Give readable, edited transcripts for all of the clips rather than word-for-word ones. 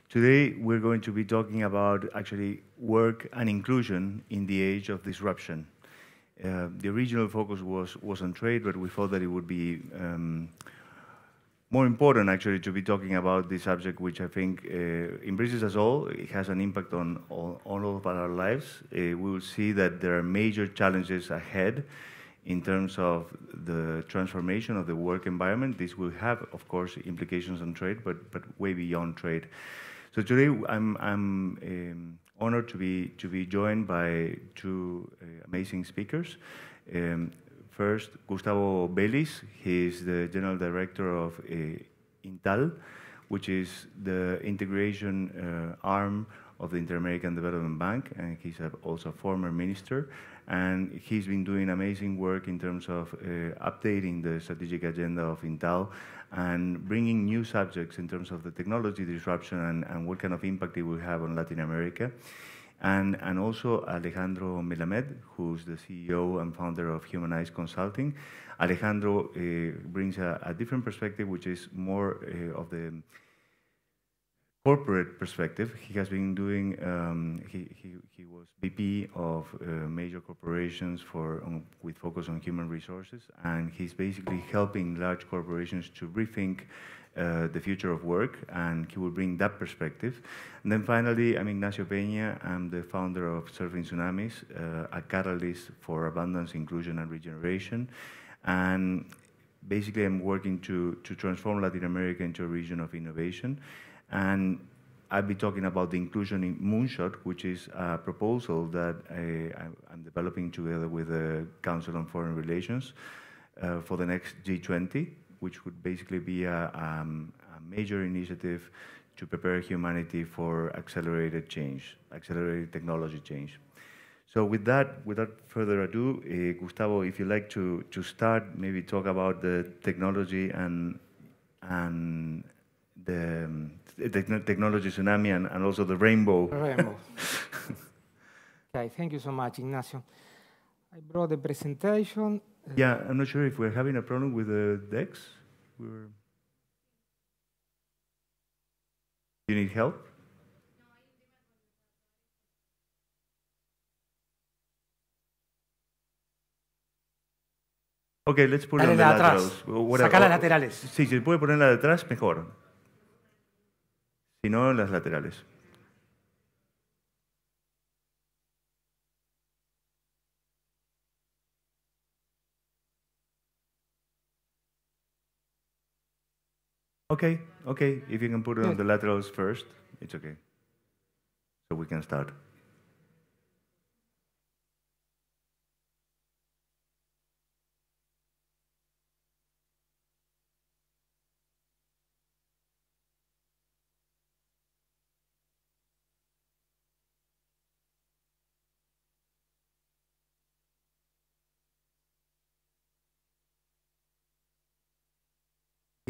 Today, we're going to be talking about actually work and inclusion in the age of disruption. The original focus was on trade, but we thought that it would be more important actually to be talking about this subject, which I think embraces us all. It has an impact on all of our lives. We will see that there are major challenges ahead in terms of the transformation of the work environment. This will have, of course, implications on trade, but way beyond trade. So today, I'm honored to be joined by two amazing speakers. First, Gustavo Beliz. He is the General Director of Intal, which is the integration arm of the Inter-American Development Bank, and he's also a former minister. And he's been doing amazing work in terms of updating the strategic agenda of Intal and bringing new subjects in terms of the technology disruption and what kind of impact it will have on Latin America. And also Alejandro Melamed, who's the CEO and founder of Humanized Consulting. Alejandro brings a different perspective, which is more of the corporate perspective. He has been doing, he was VP of major corporations with focus on human resources, and he's basically helping large corporations to rethink the future of work, and he will bring that perspective. And then finally, I'm Ignacio Peña. I'm the founder of Surfing Tsunamis, a catalyst for abundance, inclusion, and regeneration. And basically, I'm working to transform Latin America into a region of innovation. And I'll be talking about the inclusion in Moonshot, which is a proposal that I'm developing together with the Council on Foreign Relations for the next G20, which would basically be a major initiative to prepare humanity for accelerated change, accelerated technology change. So with that, without further ado, Gustavo, if you'd like to start, maybe talk about the technology and the technology tsunami and also the rainbow. Rainbow. Okay, thank you so much, Ignacio. I brought the presentation. Yeah, I'm not sure if we're having a problem with the decks. You need help? Okay, let's put it on the laterals. Saca las laterales. Sí, si puede ponerla de atrás, mejor. Si no, las laterales. Okay, okay. If you can put it on the laterals first, it's okay. So we can start.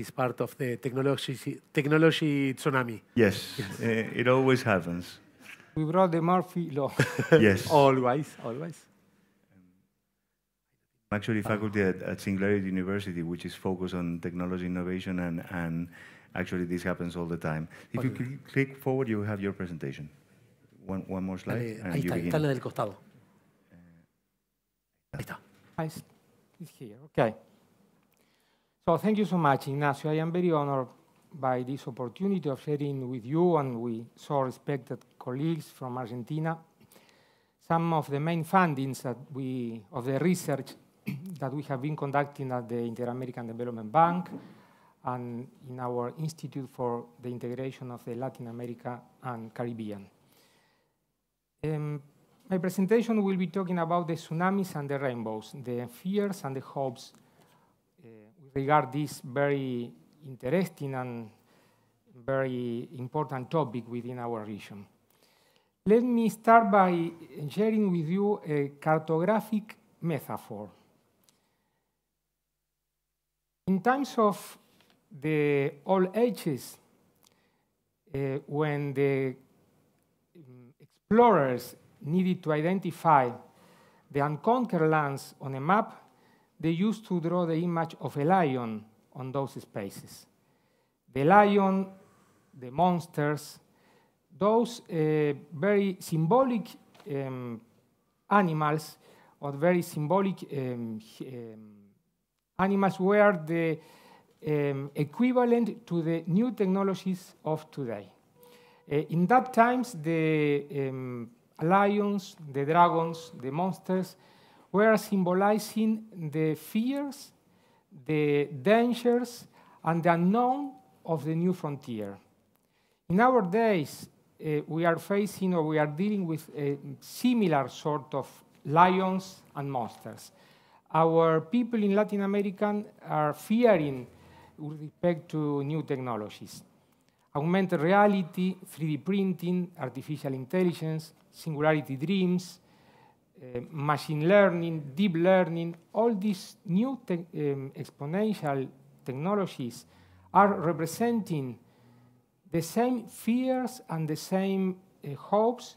Is part of the technology tsunami. Yes, it always happens. We brought the Murphy law. Yes. Always. I'm actually faculty at Singularity University, which is focused on technology innovation, and actually this happens all the time. If you click forward, you have your presentation. One more slide. Ahí está, está la del costado. Ahí está. It's here, okay. So thank you so much, Ignacio. I am very honored by this opportunity of sharing with you and with so respected colleagues from Argentina some of the main findings of the research that we have been conducting at the Inter-American Development Bank and in our Institute for the Integration of the Latin America and Caribbean. My presentation will be talking about the tsunamis and the rainbows, the fears and the hopes regard this very interesting and very important topic within our region. Let me start by sharing with you a cartographic metaphor. In times of the old ages, when the explorers needed to identify the unconquered lands on a map, they used to draw the image of a lion on those spaces. The lion, the monsters, those very symbolic animals, or very symbolic animals, were the equivalent to the new technologies of today. In that times, the lions, the dragons, the monsters were symbolizing the fears, the dangers, and the unknown of the new frontier. In our days, we are facing, or we are dealing with a similar sort of lions and monsters. Our people in Latin America are fearing with respect to new technologies. Augmented reality, 3D printing, artificial intelligence, singularity dreams, machine learning, deep learning, all these new exponential technologies are representing the same fears and the same hopes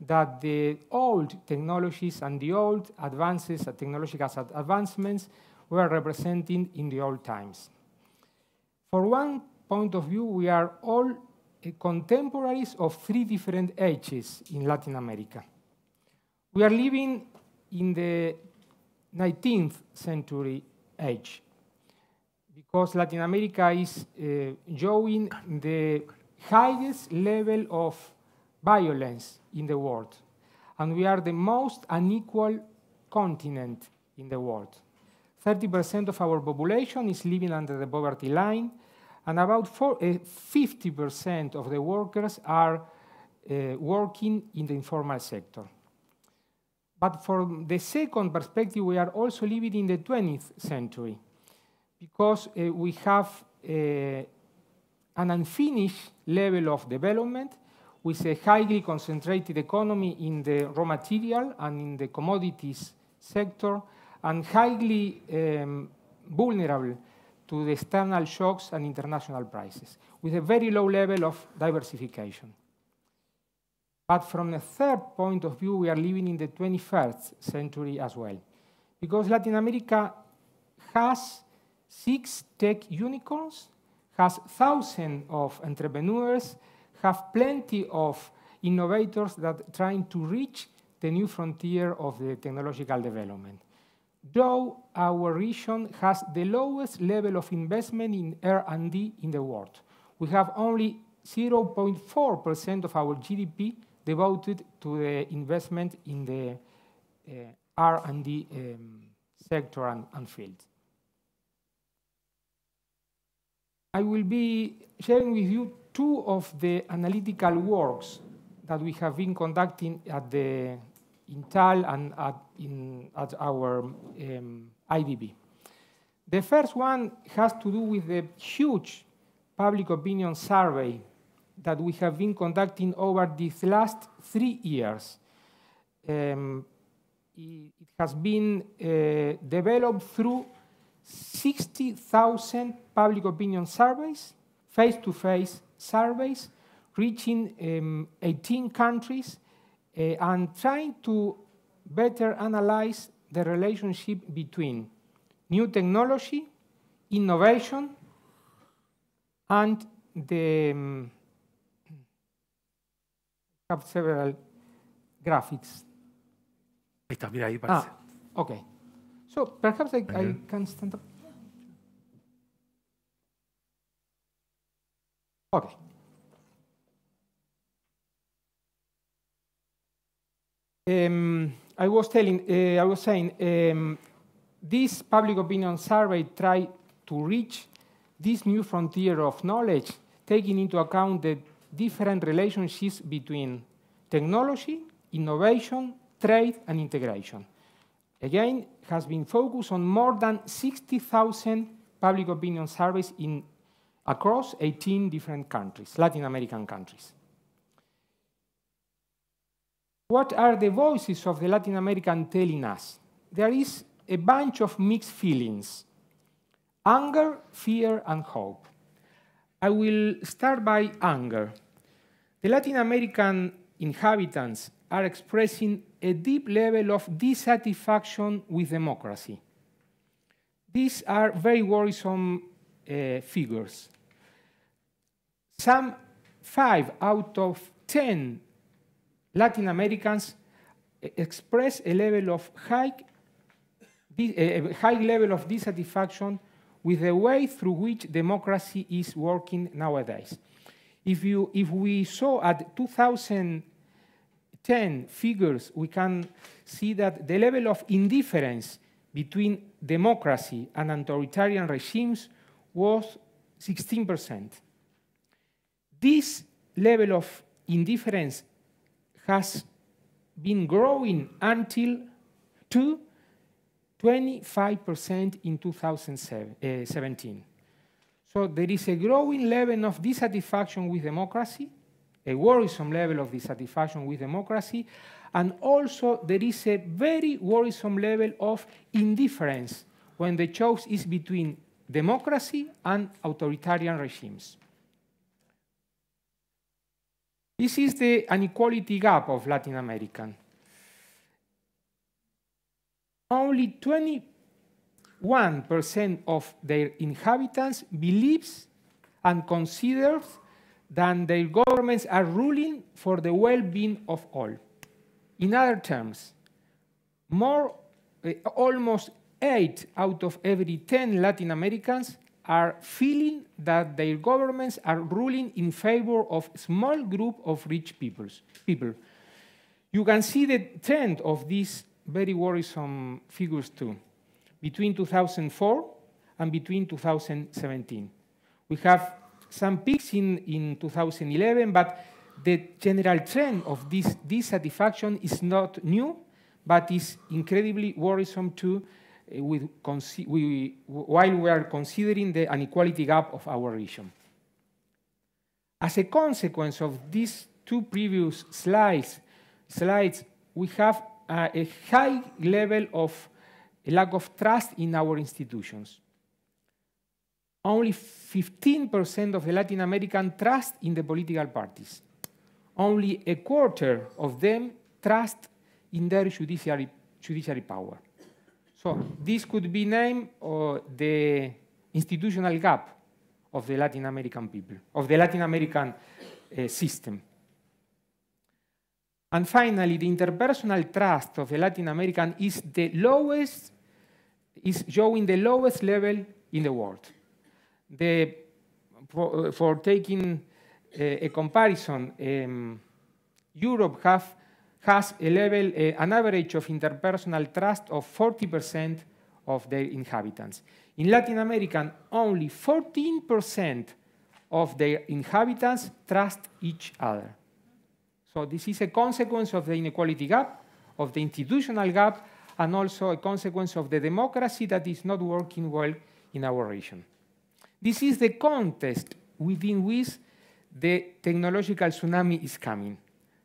that the old technologies and the old advances, technological advancements, were representing in the old times. For one point of view, we are all contemporaries of three different ages in Latin America. We are living in the 19th century age, because Latin America is showing the highest level of violence in the world. And we are the most unequal continent in the world. 30% of our population is living under the poverty line, and about 50% of the workers are working in the informal sector. But from the second perspective, we are also living in the 20th century, because we have an unfinished level of development with a highly concentrated economy in the raw material and in the commodities sector, and highly vulnerable to the external shocks and international prices, with a very low level of diversification. But from the third point of view, we are living in the 21st century as well, because Latin America has 6 tech unicorns, has thousands of entrepreneurs, have plenty of innovators that are trying to reach the new frontier of the technological development. Though our region has the lowest level of investment in R&D in the world. We have only 0.4% of our GDP devoted to the investment in the R&D sector and field. I will be sharing with you 2 of the analytical works that we have been conducting at the INTAL and at our IDB. The first one has to do with the huge public opinion survey that we have been conducting over these last 3 years. It has been developed through 60,000 public opinion surveys, face-to-face surveys, reaching 18 countries, and trying to better analyze the relationship between new technology, innovation, and the have several graphics. Ahí está, mira, ahí parece. Okay. So perhaps I can stand up. Okay. I was saying, this public opinion survey tried to reach this new frontier of knowledge, taking into account the different relationships between technology, innovation, trade, and integration. Again, has been focused on more than 60,000 public opinion surveys across 18 different countries, Latin American countries. What are the voices of the Latin American telling us? There is a bunch of mixed feelings: anger, fear, and hope. I will start by anger. The Latin American inhabitants are expressing a deep level of dissatisfaction with democracy. These are very worrisome figures. Some 5 out of 10 Latin Americans express a level of high level of dissatisfaction with the way through which democracy is working nowadays. If we saw at 2010 figures, we can see that the level of indifference between democracy and authoritarian regimes was 16%. This level of indifference has been growing until to 25% in 2017. So there is a growing level of dissatisfaction with democracy, a worrisome level of dissatisfaction with democracy, and also there is a very worrisome level of indifference when the choice is between democracy and authoritarian regimes. This is the inequality gap of Latin America. Only 21% of their inhabitants believes and considers that their governments are ruling for the well-being of all. In other terms, almost 8 out of every 10 Latin Americans are feeling that their governments are ruling in favor of a small group of rich people. You can see the trend of these very worrisome figures too, between 2004 and between 2017. We have some peaks in 2011, but the general trend of this dissatisfaction is not new, but is incredibly worrisome too, while we are considering the inequality gap of our region. As a consequence of these two previous slides, we have a high level of lack of trust in our institutions. Only 15% of the Latin American trust in the political parties. Only a quarter of them trust in their judiciary power. So this could be named the institutional gap of the Latin American people, of the Latin American system. And finally, the interpersonal trust of the Latin American is showing the lowest level in the world. For taking a comparison, Europe has a level, an average of interpersonal trust of 40% of their inhabitants. In Latin America, only 14% of their inhabitants trust each other. So this is a consequence of the inequality gap, of the institutional gap, and also a consequence of the democracy that is not working well in our region. This is the context within which the technological tsunami is coming.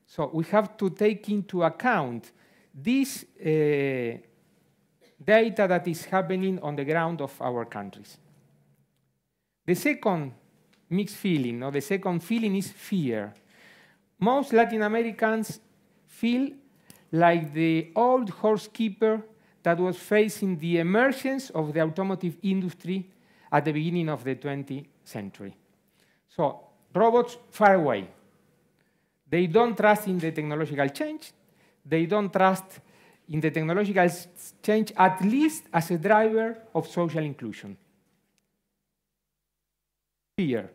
So we have to take into account this data that is happening on the ground of our countries. The second mixed feeling, or the second feeling, is fear. Most Latin Americans feel like the old horsekeeper that was facing the emergence of the automotive industry at the beginning of the 20th century. So robots far away. They don't trust in the technological change. They don't trust in the technological change, at least as a driver of social inclusion. Fear.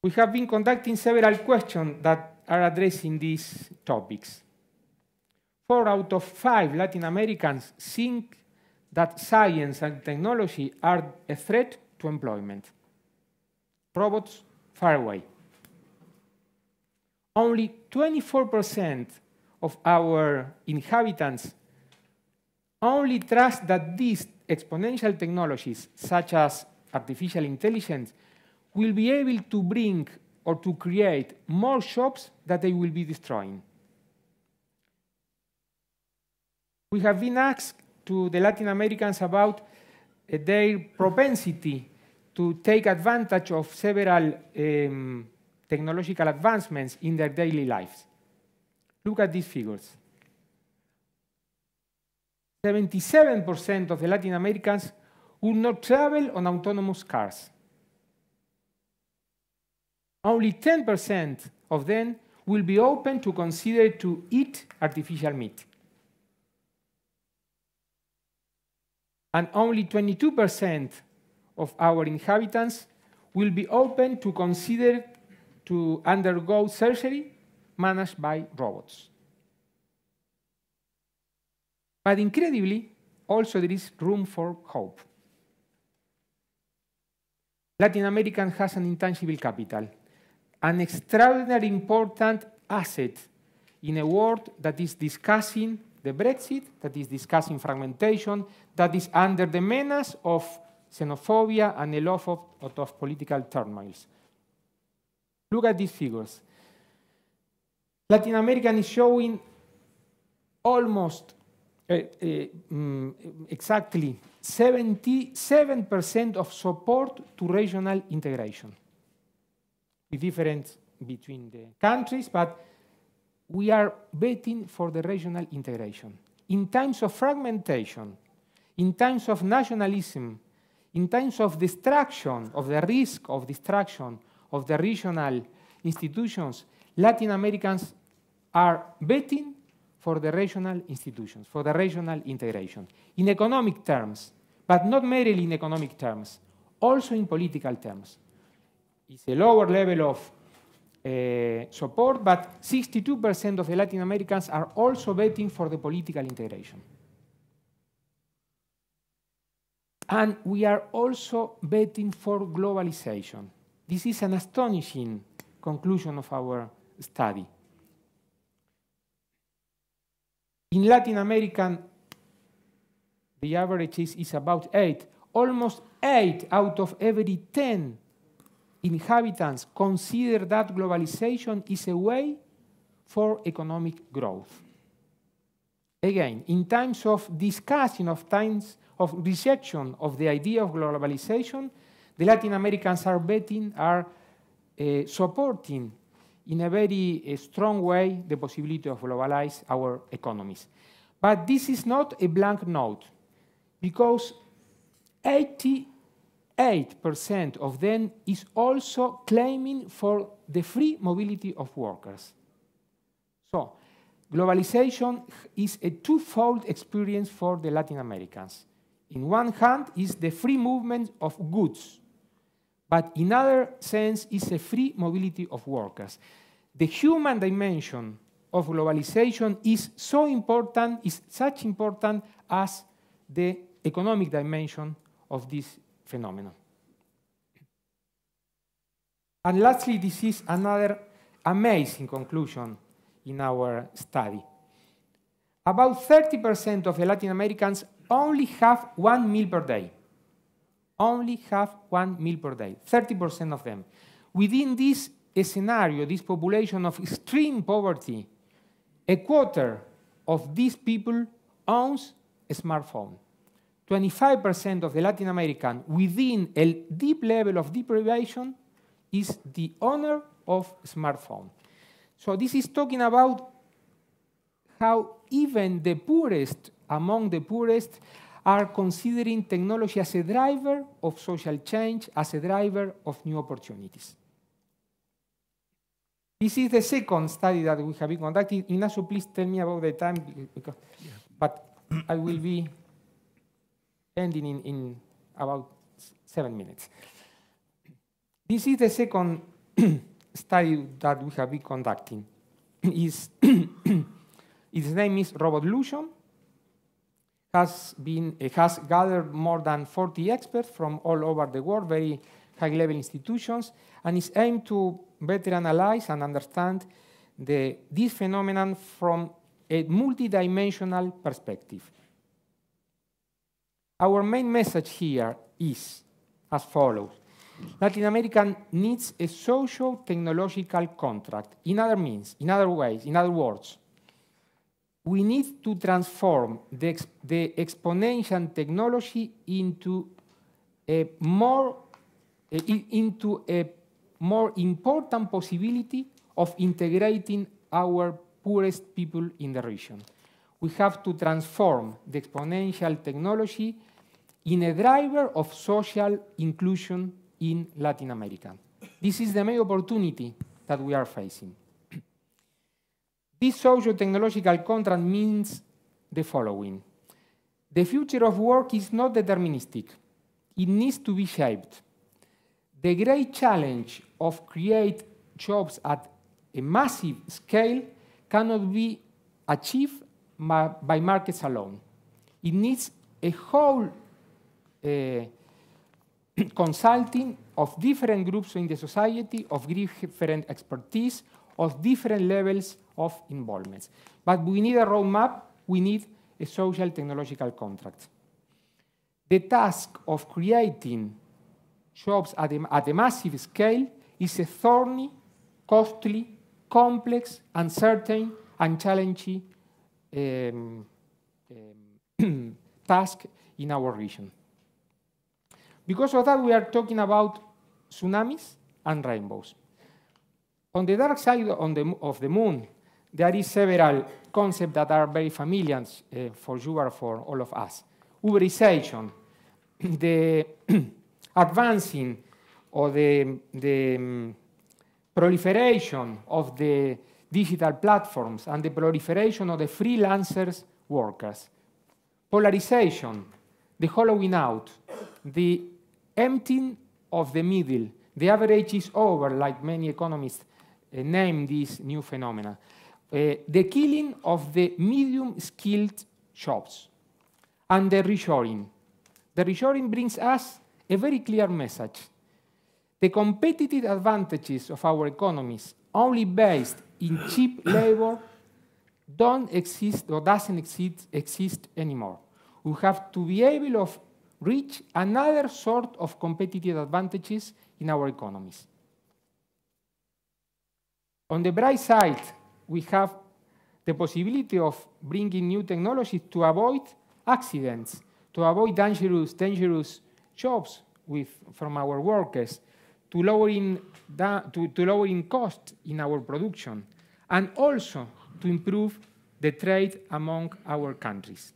We have been conducting several questions that are addressing these topics. 4 out of 5 Latin Americans think that science and technology are a threat to employment. Robots far away. Only 24% of our inhabitants only trust that these exponential technologies, such as artificial intelligence, will be able to bring or to create more jobs that they will be destroying. We have been asked to the Latin Americans about their propensity to take advantage of several technological advancements in their daily lives. Look at these figures. 77% of the Latin Americans will not travel on autonomous cars. only 10% of them will be open to consider to eat artificial meat. And only 22% of our inhabitants will be open to consider to undergo surgery managed by robots. But incredibly, also there is room for hope. Latin America has an intangible capital, an extraordinarily important asset in a world that is discussing the Brexit, that is discussing fragmentation, that is under the menace of xenophobia and a lot of political turmoils. Look at these figures. Latin America is showing almost exactly 77% of support to regional integration. The difference between the countries, but we are betting for the regional integration. In times of fragmentation, in times of nationalism, in times of destruction, of the risk of destruction of the regional institutions, Latin Americans are betting for the regional institutions, for the regional integration. In economic terms, but not merely in economic terms, also in political terms. It's a lower level of support, but 62% of the Latin Americans are also betting for the political integration. And we are also betting for globalization. This is an astonishing conclusion of our study. In Latin America, the average is about 8. Almost 8 out of every 10 inhabitants consider that globalization is a way for economic growth. Again, in times of discussion, of times of rejection of the idea of globalization, the Latin Americans are betting, are supporting in a very strong way the possibility of globalize our economies. But this is not a blank note, because 88% of them is also claiming for the free mobility of workers. So, globalization is a twofold experience for the Latin Americans. In one hand is the free movement of goods, but in other sense is a free mobility of workers. The human dimension of globalization is so important, is such important as the economic dimension of this phenomenon. And lastly, this is another amazing conclusion in our study. About 30% of the Latin Americans only have 1 meal per day. Only have 1 meal per day, 30% of them. Within this scenario, this population of extreme poverty, a quarter of these people owns a smartphone. 25% of the Latin American within a deep level of deprivation is the owner of a smartphone. So this is talking about how even the poorest among the poorest are considering technology as a driver of social change, as a driver of new opportunities. This is the second study that we have been conducting. Ignacio, please tell me about the time, because, but I will be ending in about 7 minutes. This is the second study that we have been conducting. Its name is Robotlution. Has gathered more than 40 experts from all over the world, very high-level institutions, and is aimed to better analyze and understand this phenomenon from a multidimensional perspective. Our main message here is as follows. Latin America needs a socio-technological contract. In other words, we need to transform the exponential technology into a more important possibility of integrating our poorest people in the region. We have to transform the exponential technology in a driver of social inclusion in Latin America. This is the main opportunity that we are facing. This socio-technological contract means the following. The future of work is not deterministic. It needs to be shaped. The great challenge of create jobs at a massive scale cannot be achieved by markets alone. It needs a whole consulting of different groups in the society, of different expertise, of different levels of involvement. But we need a roadmap, we need a social technological contract. The task of creating jobs at a massive scale is a thorny, costly, complex, uncertain, and challenging task in our region. Because of that, we are talking about tsunamis and rainbows. On the dark side of the moon, there is several concepts that are very familiar for you or for all of us. Uberization, the advancing or the proliferation of the digital platforms and the proliferation of the freelancers workers. Polarization, the hollowing out, the emptying of the middle, the average is over, like many economists name this new phenomena. The killing of the medium-skilled jobs, and the reshoring. The reshoring brings us a very clear message. The competitive advantages of our economies, only based in cheap labor, don't exist or doesn't exist anymore. We have to be able to reach another sort of competitive advantages in our economies. On the bright side, we have the possibility of bringing new technologies to avoid accidents, to avoid dangerous jobs from our workers, to lowering costs in our production, and also to improve the trade among our countries.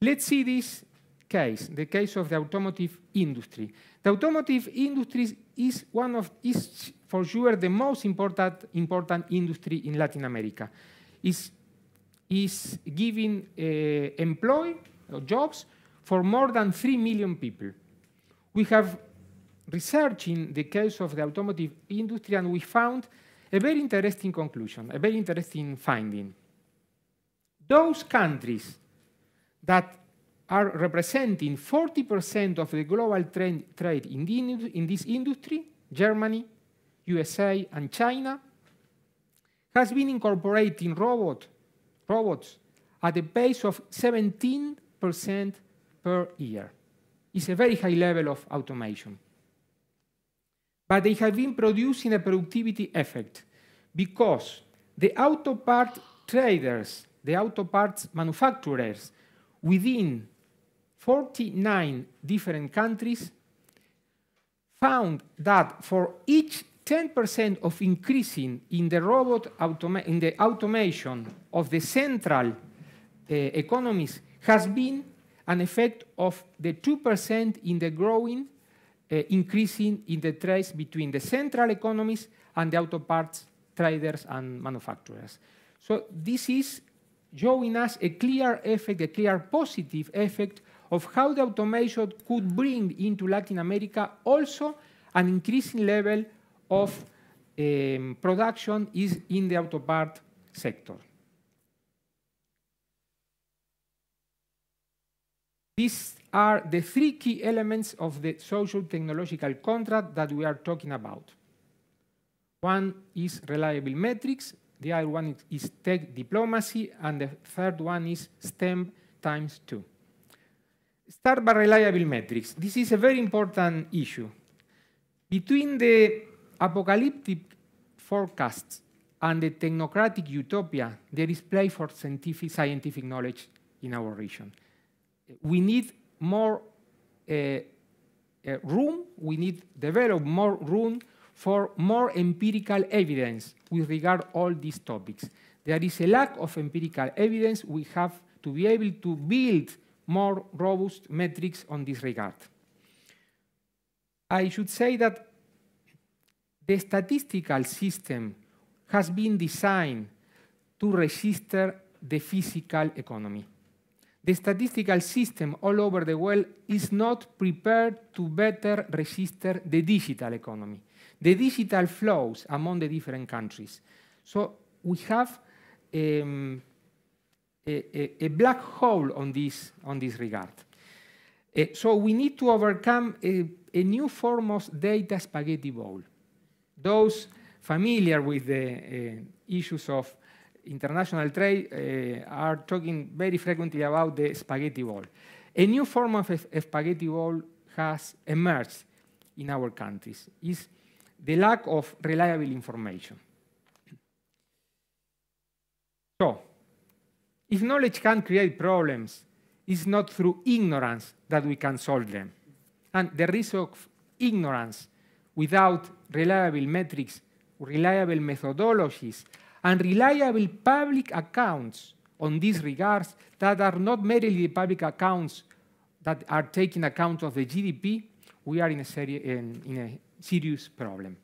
Let's see this case, the case of the automotive industry. The automotive industry is for sure the most important industry in Latin America. Is giving jobs for more than 3 million people. We have researched in the case of the automotive industry, and we found a very interesting conclusion, a very interesting finding. Those countries that are representing 40% of the global trade in this industry, Germany, USA, and China, has been incorporating robots at a pace of 17% per year. It's a very high level of automation. But they have been producing a productivity effect because the auto part traders, the auto parts manufacturers within 49 different countries found that for each 10% of increasing in the automation of the central economies has been an effect of the 2% in the growing increasing in the trades between the central economies and the auto parts traders and manufacturers. So this is showing us a clear effect, a clear positive effect of how the automation could bring into Latin America also an increasing level of production is in the auto part sector. These are the 3 key elements of the social technological contract that we are talking about. One is reliable metrics, the other one is tech diplomacy, and the third one is STEM ×2. Start by reliable metrics. This is a very important issue. Between the apocalyptic forecasts and the technocratic utopia, there is place for scientific knowledge in our region. We need more room, we need develop more room for more empirical evidence with regard to all these topics. There is a lack of empirical evidence. We have to be able to build more robust metrics on this regard. I should say that the statistical system has been designed to register the physical economy. The statistical system all over the world is not prepared to better register the digital economy, the digital flows among the different countries. So we have a black hole on this regard. So we need to overcome a new form of data spaghetti ball. Those familiar with the issues of international trade are talking very frequently about the spaghetti ball. A new form of a spaghetti ball has emerged in our countries. Is the lack of reliable information. So, if knowledge can create problems, it's not through ignorance that we can solve them. And the risk of ignorance without reliable metrics, reliable methodologies, and reliable public accounts on these regards that are not merely the public accounts that are taking account of the GDP, we are in a serious problem.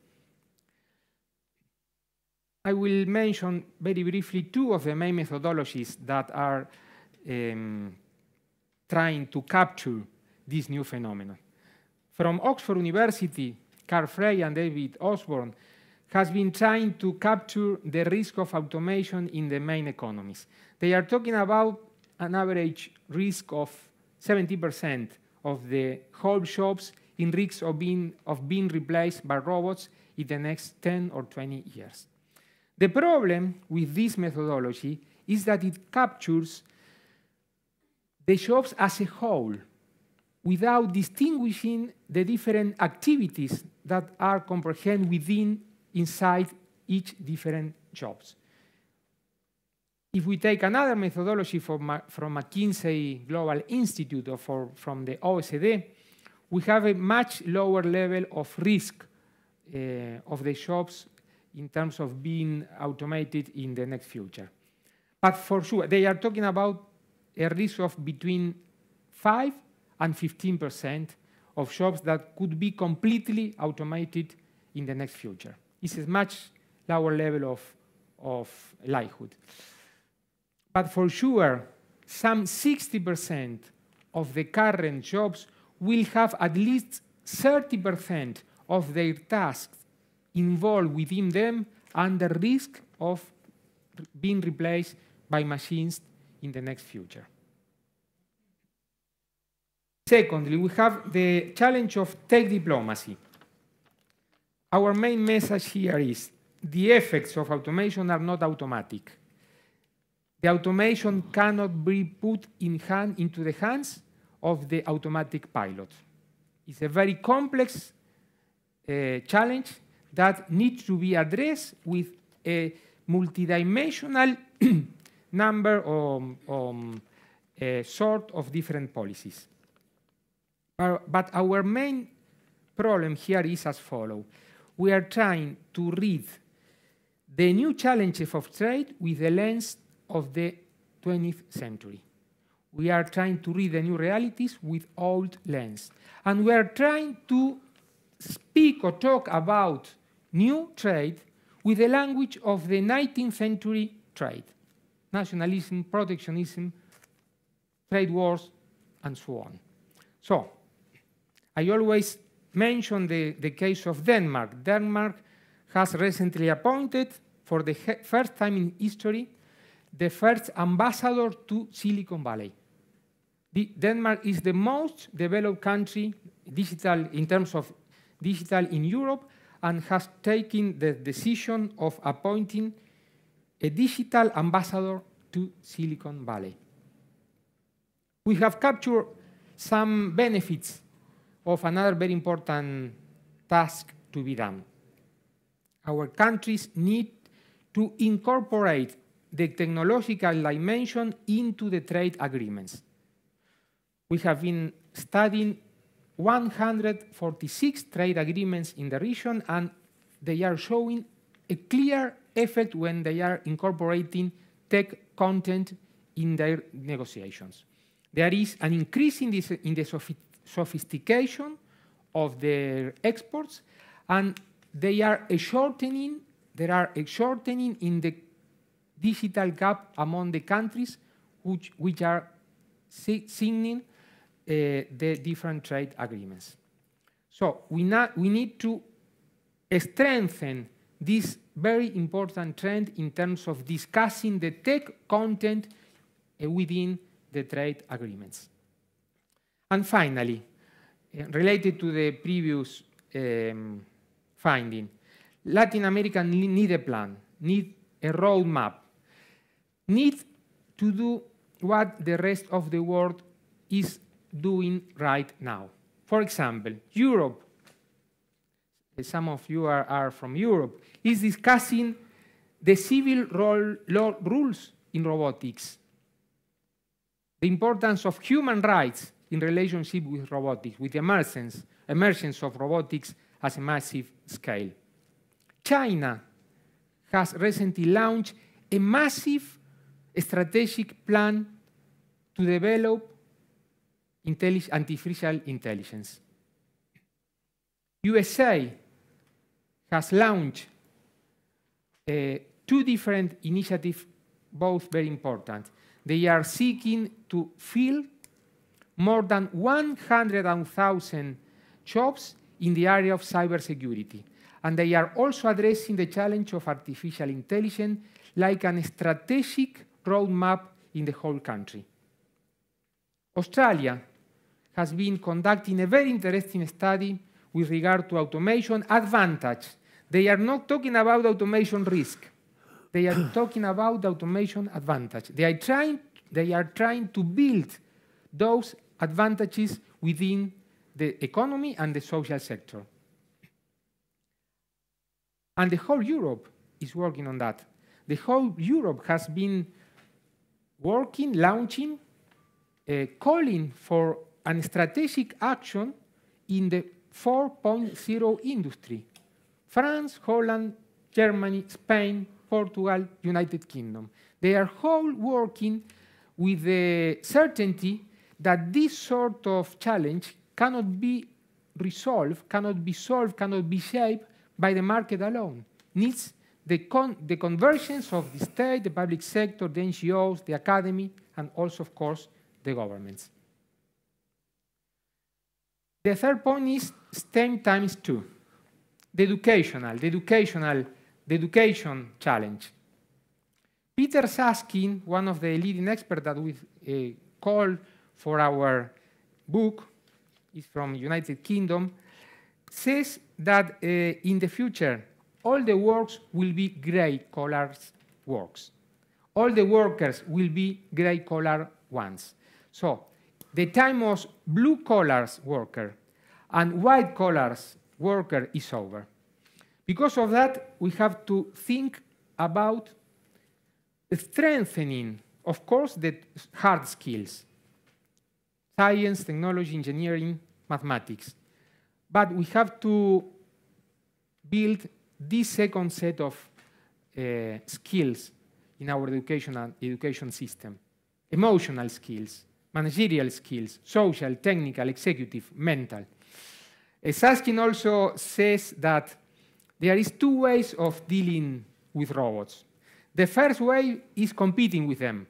I will mention very briefly two of the main methodologies that are trying to capture this new phenomenon. From Oxford University, Carl Frey and David Osborne has been trying to capture the risk of automation in the main economies. They are talking about an average risk of 70% of the whole shops in risk of being replaced by robots in the next 10 or 20 years. The problem with this methodology is that it captures the shops as a whole without distinguishing the different activities that are comprehended inside each different jobs. If we take another methodology from McKinsey Global Institute or from the OECD, we have a much lower level of risk of the shops in terms of being automated in the next future. But for sure, they are talking about a risk of between 5 and 15% of shops that could be completely automated in the next future. It's a much lower level of likelihood. But for sure, some 60% of the current jobs will have at least 30% of their tasks involved within them under risk of being replaced by machines in the next future. Secondly, we have the challenge of tech diplomacy. Our main message here is the effects of automation are not automatic. The automation cannot be put into the hands of the automatic pilot. It's a very complex challenge that needs to be addressed with a multidimensional number of sort of different policies. But our main problem here is as follows. We are trying to read the new challenges of trade with the lens of the 20th century. We are trying to read the new realities with old lens. And we are trying to speak or talk about new trade with the language of the 19th century trade. Nationalism, protectionism, trade wars, and so on. So, I always mention the case of Denmark. Denmark has recently appointed, for the first time in history, the first ambassador to Silicon Valley. Denmark is the most developed country in terms of digital in Europe and has taken the decision of appointing a digital ambassador to Silicon Valley. We have captured some benefits of another very important task to be done. Our countries need to incorporate the technological dimension into the trade agreements. We have been studying 146 trade agreements in the region, and they are showing a clear effect when they are incorporating tech content in their negotiations. There is an increase in the sophistication of their exports, and there are a shortening in the digital gap among the countries which are signing the different trade agreements. So we need to strengthen this very important trend in terms of discussing the tech content within the trade agreements. And finally, related to the previous finding, Latin America need a plan, need a roadmap, need to do what the rest of the world is doing right now. For example, Europe, some of you are from Europe, is discussing the civil law rules in robotics, the importance of human rights in relationship with robotics, with the emergence of robotics as a massive scale. China has recently launched a massive strategic plan to develop artificial intelligence. USA has launched two different initiatives, both very important. They are seeking to fill more than 100,000 jobs in the area of cybersecurity. And they are also addressing the challenge of artificial intelligence like a strategic roadmap in the whole country. Australia has been conducting a very interesting study with regard to automation advantage. They are not talking about automation risk. They are talking about automation advantage. They are trying to build those advantages within the economy and the social sector. And the whole Europe is working on that. The whole Europe has been working, launching, calling for a strategic action in the 4.0 industry. France, Holland, Germany, Spain, Portugal, United Kingdom. They are all working with the certainty that this sort of challenge cannot be resolved, cannot be solved, cannot be shaped by the market alone. Needs the convergence of the state, the public sector, the NGOs, the academy, and also, of course, the governments. The third point is STEM times 2, the education challenge. Peter Saskin, one of the leading experts that we called for our book, is from United Kingdom, says that in the future, all the works will be gray-collar works. All the workers will be gray-collar ones. So the time of blue-collar worker and white-collar worker is over. Because of that, we have to think about strengthening, of course, the hard skills, science, technology, engineering, mathematics. But we have to build this second set of skills in our education system. Emotional skills, managerial skills, social, technical, executive, mental. Saskin also says that there is two ways of dealing with robots. The first way is competing with them,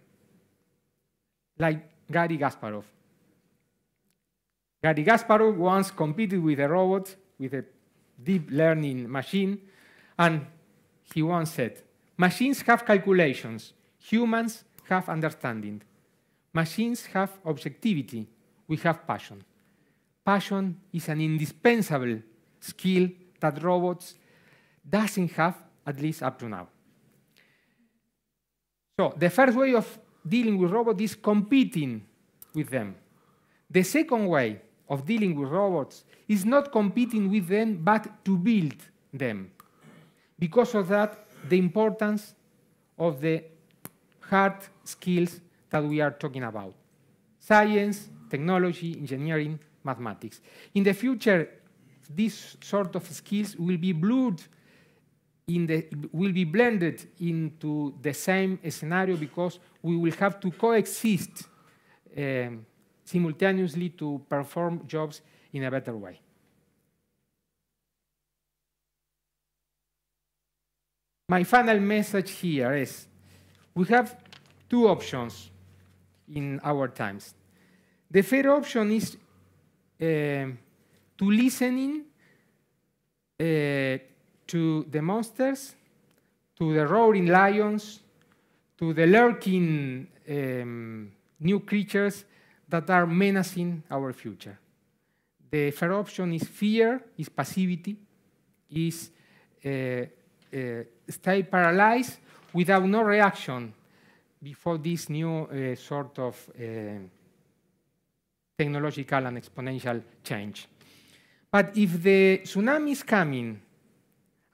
like Garry Kasparov. Garry Kasparov once competed with a robot, with a deep learning machine, and he once said, machines have calculations, humans have understanding. Machines have objectivity, we have passion. Passion is an indispensable skill that robots doesn't have, at least up to now. So the first way of dealing with robots is competing with them. The second way of dealing with robots is not competing with them, but to build them. Because of that, the importance of the hard skills that we are talking about. Science, technology, engineering, mathematics. In the future, these sort of skills will be blended into the same scenario because we will have to coexist simultaneously to perform jobs in a better way. my final message here is we have two options in our times. The first option is to listening to the monsters, to the roaring lions, to the lurking new creatures that are menacing our future. The first option is fear, is passivity, is stay paralyzed without no reaction before this new sort of technological and exponential change. But if the tsunami is coming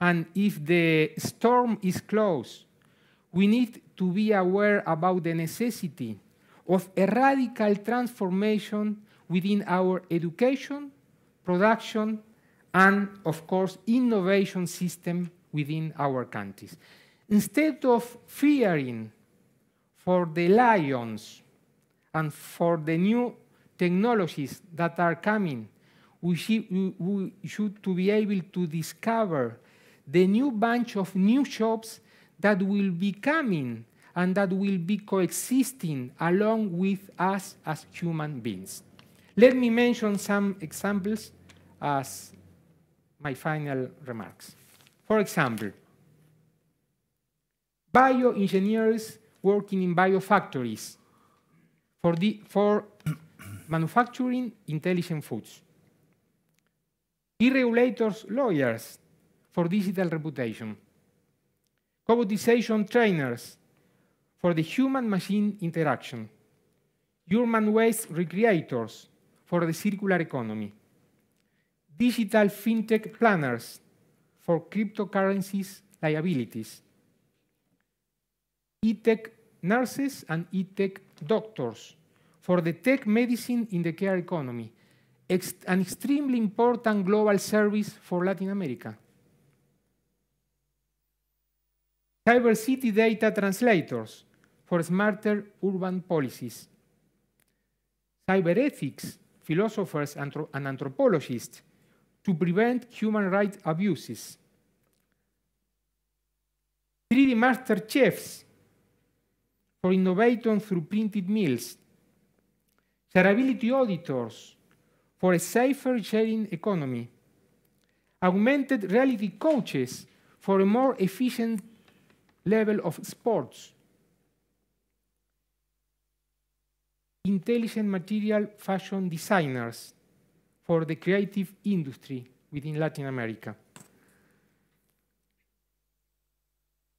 and if the storm is close, we need to be aware about the necessity of a radical transformation within our education, production, and, of course, innovation system within our countries. Instead of fearing for the lions and for the new technologies that are coming, we should to be able to discover the new bunch of new jobs that will be coming and that will be coexisting along with us as human beings. Let me mention some examples as my final remarks. For example, bioengineers working in biofactories for manufacturing intelligent foods. E-regulators lawyers for digital reputation. Robotization trainers for the human-machine interaction. Human waste recreators for the circular economy. Digital fintech planners for cryptocurrencies liabilities. E-tech nurses and e-tech doctors for the tech medicine in the care economy, an extremely important global service for Latin America. Cyber city data translators for smarter urban policies. Cyber ethics philosophers and anthropologists to prevent human rights abuses. 3D master chefs for innovation through printed meals. Shareability auditors for a safer sharing economy. Augmented reality coaches for a more efficient level of sports. Intelligent material fashion designers for the creative industry within Latin America.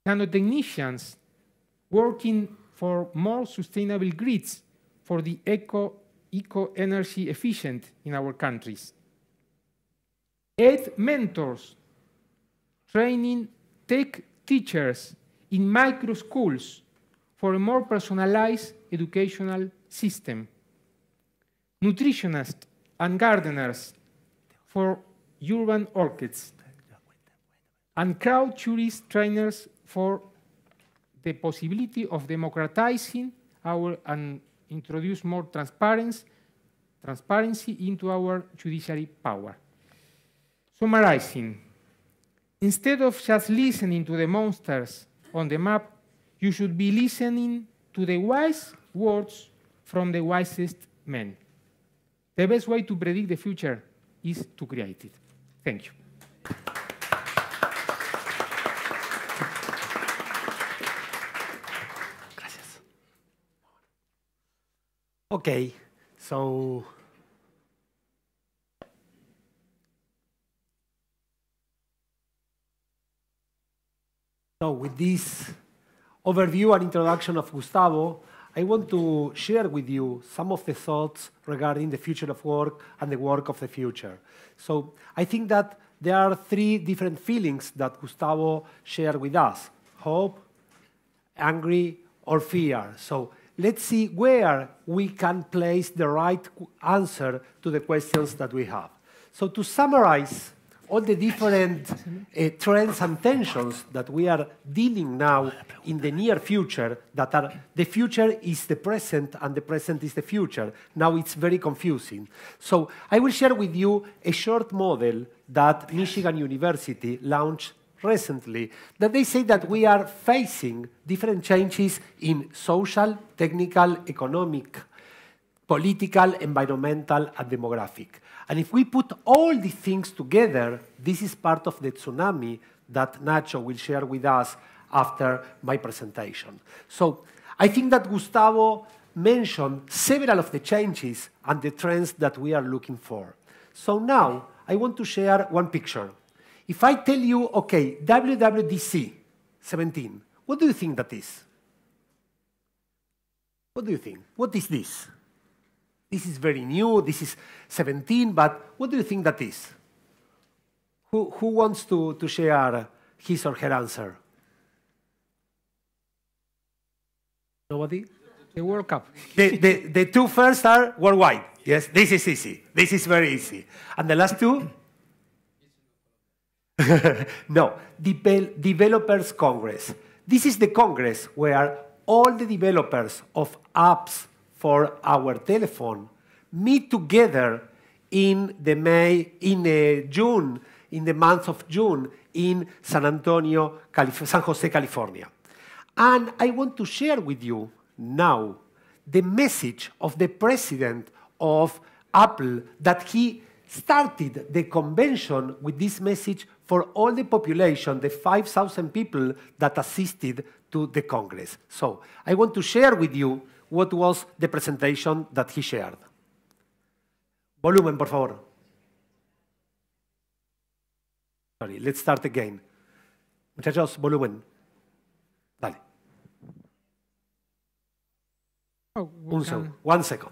Nanotechnicians working for more sustainable grids for the eco-energy efficient in our countries. Ed mentors training tech teachers in micro schools for a more personalized educational system. Nutritionists and gardeners for urban orchids. And crowd tourist trainers for the possibility of democratizing and introduce more transparency into our judiciary power. Summarizing, instead of just listening to the monsters on the map, you should be listening to the wise words from the wisest men. The best way to predict the future is to create it. Thank you. Gracias. Okay, so with this overview and introduction of Gustavo, I want to share with you some of the thoughts regarding the future of work and the work of the future. So I think that there are three different feelings that Gustavo shared with us: hope, angry, or fear. So let's see where we can place the right answer to the questions that we have. So to summarize all the different trends and tensions that we are dealing now in the near future, that are the future is the present and the present is the future. Now it's very confusing. So I will share with you a short model that Michigan University launched recently that they say that we are facing different changes in social, technical, economic, political, environmental, and demographic. And if we put all these things together, this is part of the tsunami that Nacho will share with us after my presentation. So I think that Gustavo mentioned several of the changes and the trends that we are looking for. So now I want to share one picture. If I tell you, okay, WWDC 17, what do you think that is? What do you think? What is this? This is very new, this is 17, but what do you think that is? Who wants to share his or her answer? Nobody? The World Cup. The two first are worldwide. Yes, this is easy. This is very easy. And the last two? No, Developers Congress. This is the Congress where all the developers of apps for our telephone meet together in the month of June in San Jose, California. And I want to share with you now the message of the president of Apple, that he started the convention with this message for all the population, the 5,000 people that assisted to the Congress. So I want to share with you what was the presentation that he shared. Volumen, por favor. Sorry, let's start again. Muchachos, volumen. Dale. Oh, 1 second.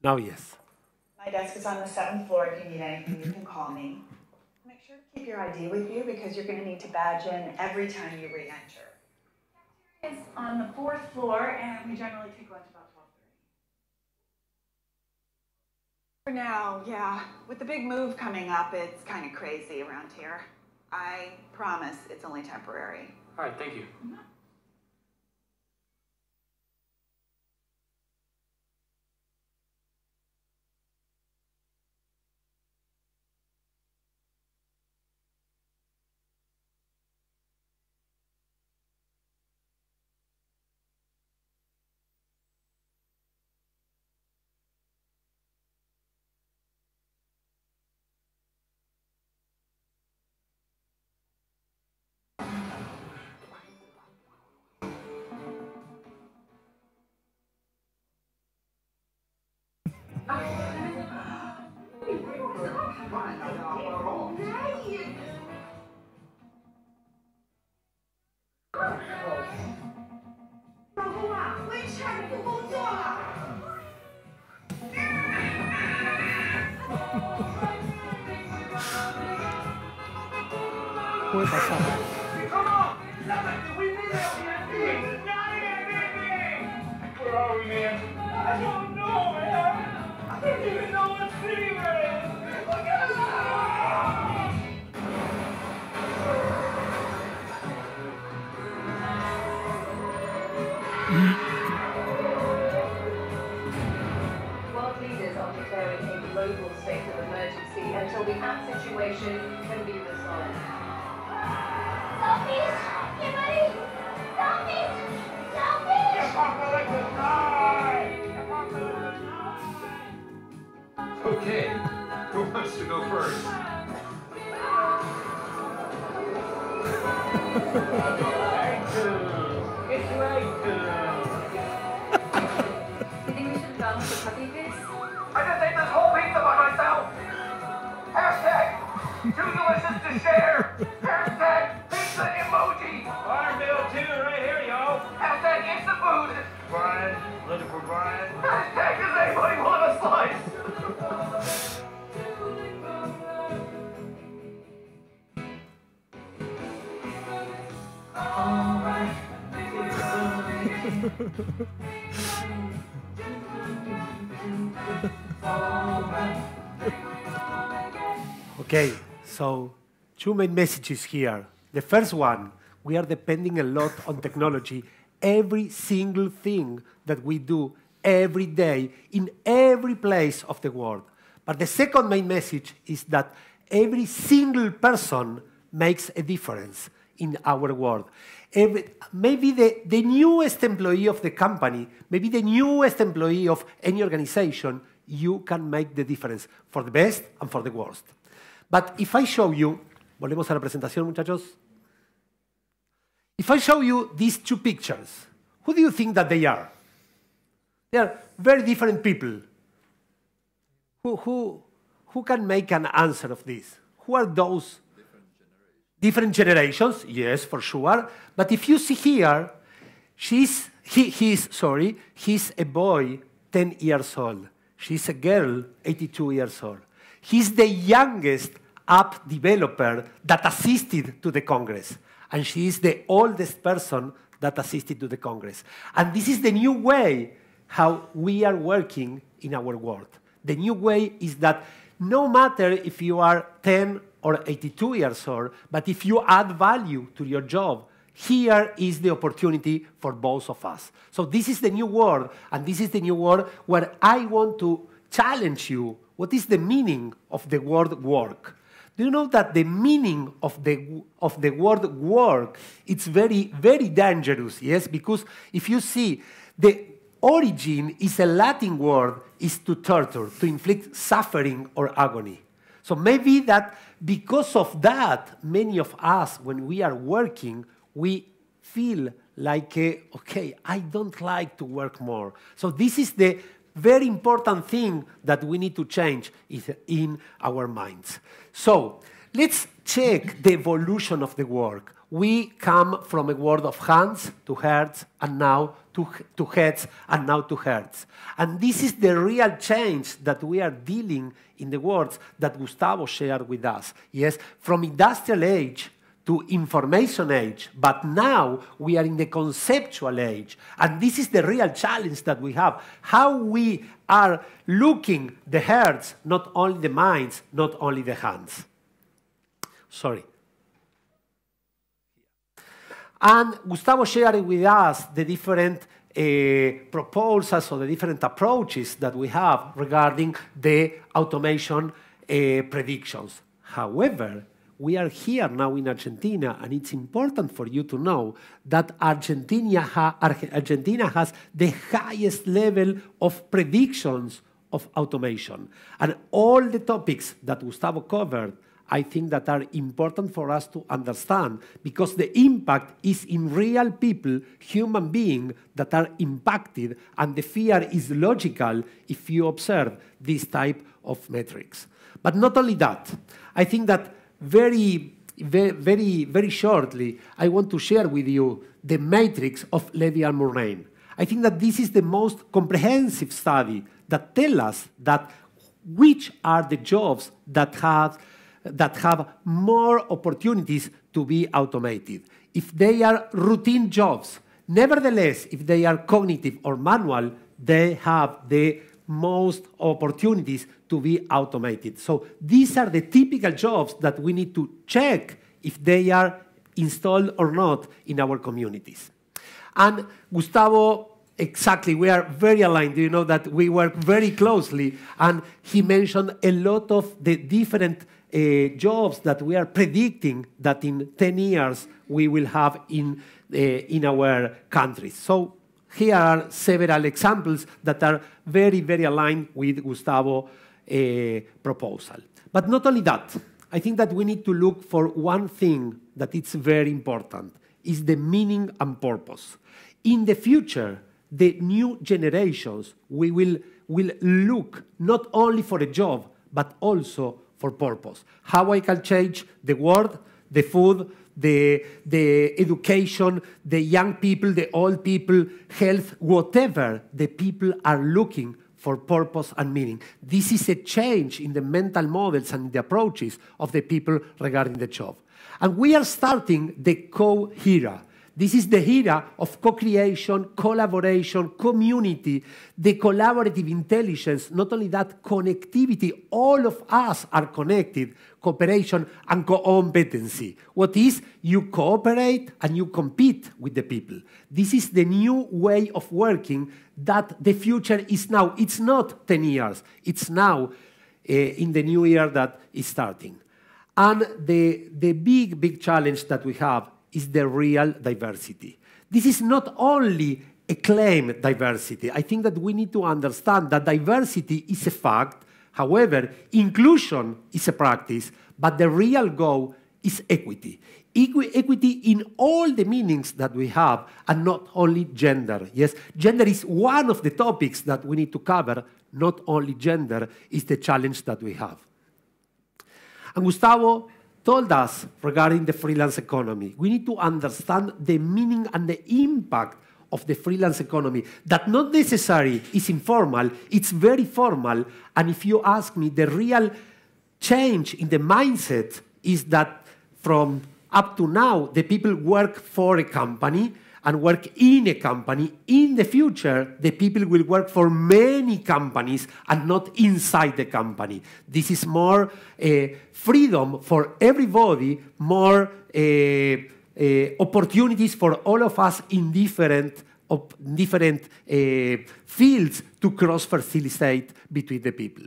Now, yes. My desk is on the 7th floor. If you need anything, you can call me. Make sure to keep your ID with you because you're going to need to badge in every time you re-enter. It's on the 4th floor, and we generally take lunch about 12:30. For now, yeah. With the big move coming up, it's kind of crazy around here. I promise it's only temporary. All right, thank you. Puede pasar. Where are we, man? I don't know, man. I don't even know what city we're in. Look at us! World leaders are declaring a global state of emergency until the app situation can be resolved. Selfies! Get ready! Selfies! Selfies! Okay, who wants to go first? It's right. Do you think we should balance the puppy face? I just ate this whole pizza by myself. Hashtag too delicious to share. Hashtag pizza emoji. Our meal too, right here, y'all. Hashtag instant food. Brian, looking for Brian. Hashtag does anybody want a slice? Okay, so 2 main messages here. The first one, we are depending a lot on technology. Every single thing that we do every day in every place of the world. But the second main message is that every single person makes a difference in our world. Maybe the newest employee of the company, maybe the newest employee of any organization, you can make the difference for the best and for the worst. But if I show you, volvemos a la presentación, muchachos. If I show you these 2 pictures, who do you think that they are? They are very different people. Who can make an answer of this? Who are those? Different generations, yes, for sure. But if you see here, he's a boy, 10 years old. She's a girl, 82 years old. He's the youngest app developer that assisted to the Congress. And she is the oldest person that assisted to the Congress. And this is the new way how we are working in our world. The new way is that no matter if you are 10 or 82 years old, but if you add value to your job, here is the opportunity for both of us. So this is the new world, and this is the new world where I want to challenge you. What is the meaning of the word work? Do you know that the meaning of the word work, it's very, very dangerous, yes? Because if you see, the origin is a Latin word, is to torture, to inflict suffering or agony. So maybe that because of that, many of us, when we are working, we feel like, okay, I don't like to work more. So this is the very important thing that we need to change in our minds. So let's check the evolution of the work. We come from a world of hands to hearts, and now to heads, and now to hearts. And this is the real change that we are dealing in the words that Gustavo shared with us. Yes, from industrial age to information age, but now we are in the conceptual age. And this is the real challenge that we have. How we are looking the hearts, not only the minds, not only the hands. Sorry. And Gustavo shared with us the different proposals or the different approaches that we have regarding the automation predictions. However, we are here now in Argentina, and it's important for you to know that Argentina has the highest level of predictions of automation. And all the topics that Gustavo covered, I think that are important for us to understand, because the impact is in real people, human beings that are impacted, and the fear is logical if you observe this type of metrics. But not only that, I think that very shortly, I want to share with you the matrix of Levy and Murnane. I think that this is the most comprehensive study that tells us that which are the jobs that have more opportunities to be automated. If they are routine jobs, nevertheless, if they are cognitive or manual, they have the most opportunities to be automated. So these are the typical jobs that we need to check if they are installed or not in our communities. And Gustavo, exactly, we are very aligned. You know that we work very closely, and he mentioned a lot of the different jobs that we are predicting that in 10 years we will have in our countries. So here are several examples that are very, very aligned with Gustavo's proposal. But not only that, I think that we need to look for one thing that is very important, is the meaning and purpose. In the future, the new generations will look not only for a job, but also for purpose. How I can change the world, the food, the education, the young people, the old people, health, whatever, the people are looking for purpose and meaning. This is a change in the mental models and the approaches of the people regarding the job. And we are starting the co-era. This is the era of co-creation, collaboration, community, the collaborative intelligence, not only that, connectivity. All of us are connected, cooperation and competency. What is? You cooperate and you compete with the people. This is the new way of working that the future is now. It's not 10 years. It's now in the new year that is starting. And the big challenge that we have is the real diversity. This is not only a claim diversity. I think that we need to understand that diversity is a fact. However, inclusion is a practice, but the real goal is equity. Equity in all the meanings that we have, and not only gender. Yes, gender is one of the topics that we need to cover. Not only gender is the challenge that we have. And Gustavo told us regarding the freelance economy, we need to understand the meaning and the impact of the freelance economy, that not necessarily is informal, it's very formal. And if you ask me, the real change in the mindset is that from up to now, the people work for a company and work in a company. In the future, the people will work for many companies and not inside the company. This is more freedom for everybody, more opportunities for all of us in different fields to cross-facilitate between the people.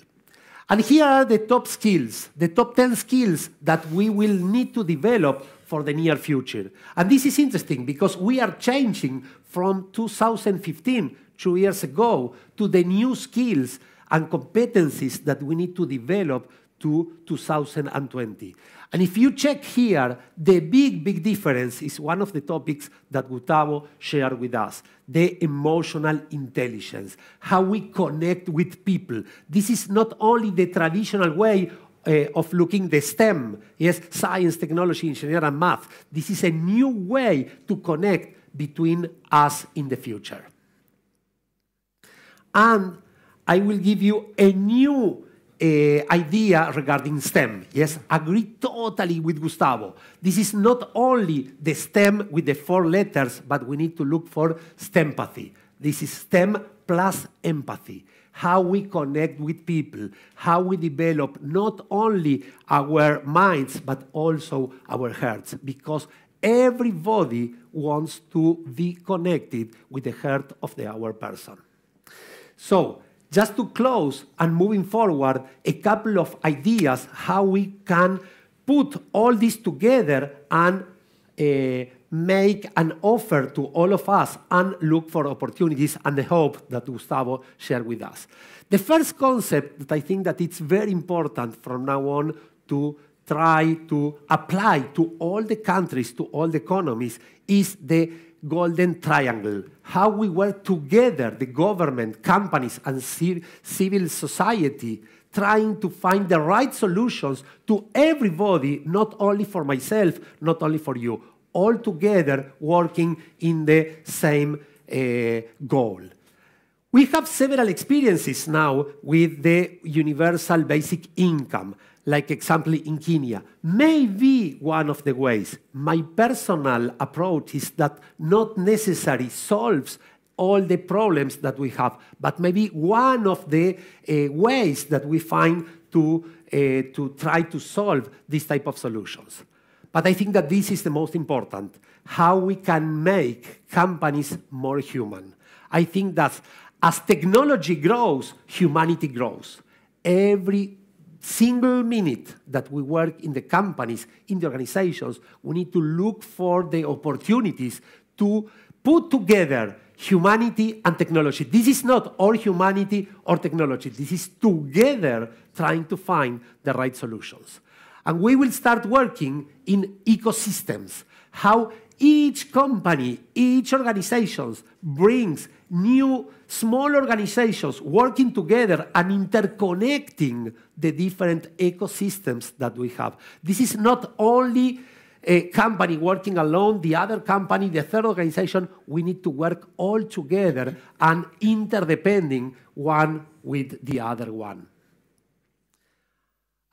And here are the top skills, the top 10 skills that we will need to develop for the near future. And this is interesting because we are changing from 2015, 2 years ago, to the new skills and competencies that we need to develop to 2020. And if you check here, the big difference is one of the topics that Gustavo shared with us, the emotional intelligence, how we connect with people. This is not only the traditional way of looking the STEM, yes, science, technology, engineering, and math. This is a new way to connect between us in the future. And I will give you a new idea regarding STEM. Yes, agree totally with Gustavo. This is not only the STEM with the 4 letters, but we need to look for STEMpathy. This is STEM plus empathy. How we connect with people, how we develop not only our minds, but also our hearts, because everybody wants to be connected with the heart of the other person. So, just to close and moving forward, a couple of ideas how we can put all this together and make an offer to all of us and look for opportunities and the hope that Gustavo shared with us. The first concept that I think that it's very important from now on to try to apply to all the countries, to all the economies, is the golden triangle. How we work together, the government, companies, and civil society, trying to find the right solutions to everybody, not only for myself, not only for you, all together working in the same goal. We have several experiences now with the universal basic income, like example in Kenya. Maybe one of the ways. My personal approach is that not necessarily solves all the problems that we have, but maybe one of the ways that we find to try to solve this type of solutions. But I think that this is the most important, how we can make companies more human. I think that as technology grows, humanity grows. Every single minute that we work in the companies, in the organizations, we need to look for the opportunities to put together humanity and technology. This is not or humanity or technology. This is together trying to find the right solutions. And we will start working in ecosystems, how each company, each organization brings new small organizations working together and interconnecting the different ecosystems that we have. This is not only a company working alone, the other company, the third organization. We need to work all together and interdepending one with the other one.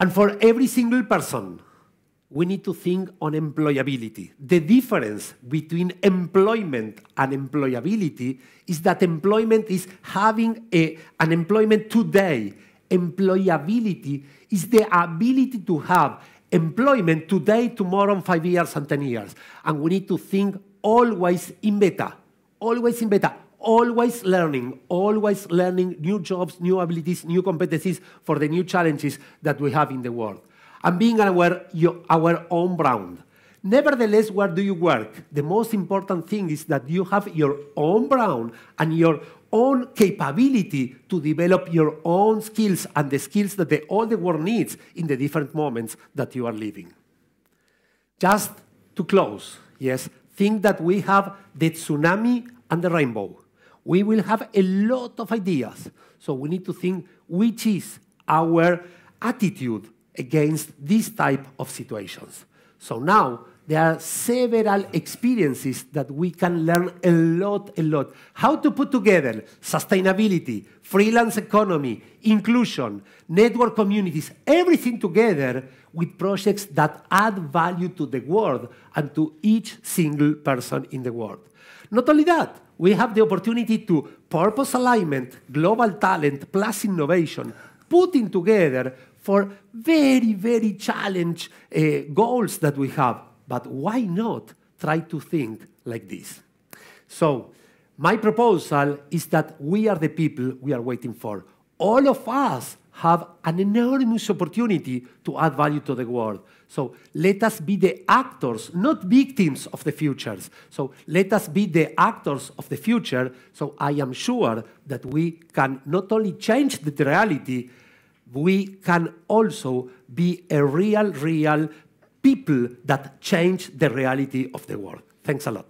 And for every single person, we need to think on employability. The difference between employment and employability is that employment is having an employment today. Employability is the ability to have employment today, tomorrow, 5 years, and 10 years. And we need to think always in beta, always in beta, always learning new jobs, new abilities, new competencies for the new challenges that we have in the world. And being aware of our own ground. Nevertheless, where do you work? The most important thing is that you have your own ground and your own capability to develop your own skills and the skills that all the world needs in the different moments that you are living. Just to close, yes, think that we have the tsunami and the rainbow. We will have a lot of ideas, so we need to think which is our attitude against this type of situations. So now, there are several experiences that we can learn a lot. How to put together sustainability, freelance economy, inclusion, network communities, everything together with projects that add value to the world and to each single person in the world. Not only that, we have the opportunity to purpose alignment, global talent, plus innovation, putting together for very challenging goals that we have. But why not try to think like this? So my proposal is that we are the people we are waiting for. All of us have an enormous opportunity to add value to the world. So let us be the actors, not victims of the futures. So let us be the actors of the future. So I am sure that we can not only change the reality, we can also be a real people that change the reality of the world. Thanks a lot.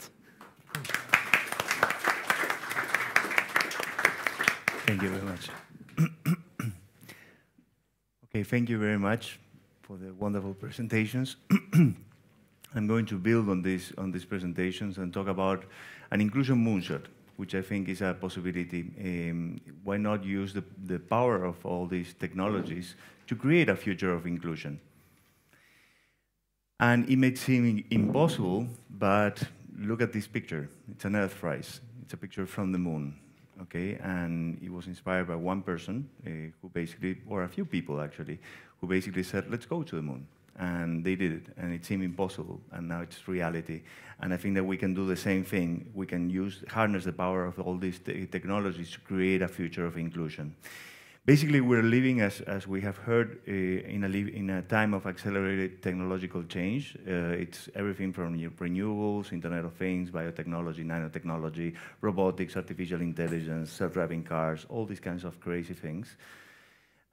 Thank you very much. Okay, thank you very much for the wonderful presentations. I'm going to build on these presentations and talk about an inclusion moonshot, which I think is a possibility. Why not use the power of all these technologies to create a future of inclusion? And it may seem impossible, but look at this picture. It's an Earthrise. It's a picture from the moon, okay? And it was inspired by one person who basically, or a few people actually, who basically said, let's go to the moon. And they did it, and it seemed impossible, and now it's reality. And I think that we can do the same thing. We can harness the power of all these technologies to create a future of inclusion. Basically, we're living, as we have heard, in a time of accelerated technological change. It's everything from renewables, Internet of Things, biotechnology, nanotechnology, robotics, artificial intelligence, self-driving cars, all these kinds of crazy things.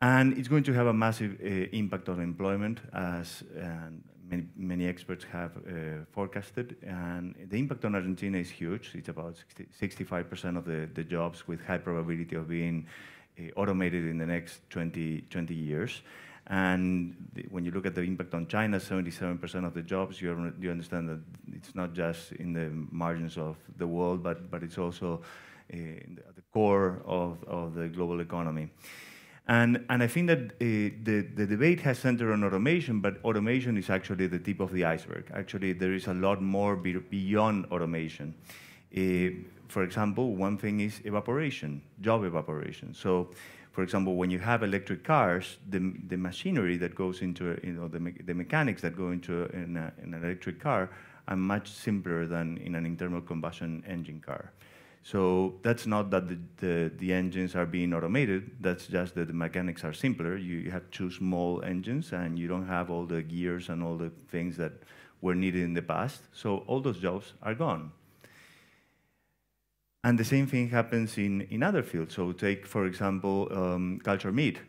And it's going to have a massive impact on employment, as many experts have forecasted. And the impact on Argentina is huge. It's about 65% of the jobs with high probability of being automated in the next 20 years. And when you look at the impact on China, 77% of the jobs, you understand that it's not just in the margins of the world, but it's also at the core of the global economy. And I think that the debate has centered on automation, but automation is actually the tip of the iceberg. Actually, there is a lot more beyond automation. For example, one thing is evaporation, job evaporation. So, for example, when you have electric cars, the machinery that goes into, the mechanics that go into an electric car are much simpler than in an internal combustion engine car. So that's not that the engines are being automated, that's just that the mechanics are simpler. You have two small engines and you don't have all the gears and all the things that were needed in the past. So all those jobs are gone. And the same thing happens in other fields. So take, for example, culture meat.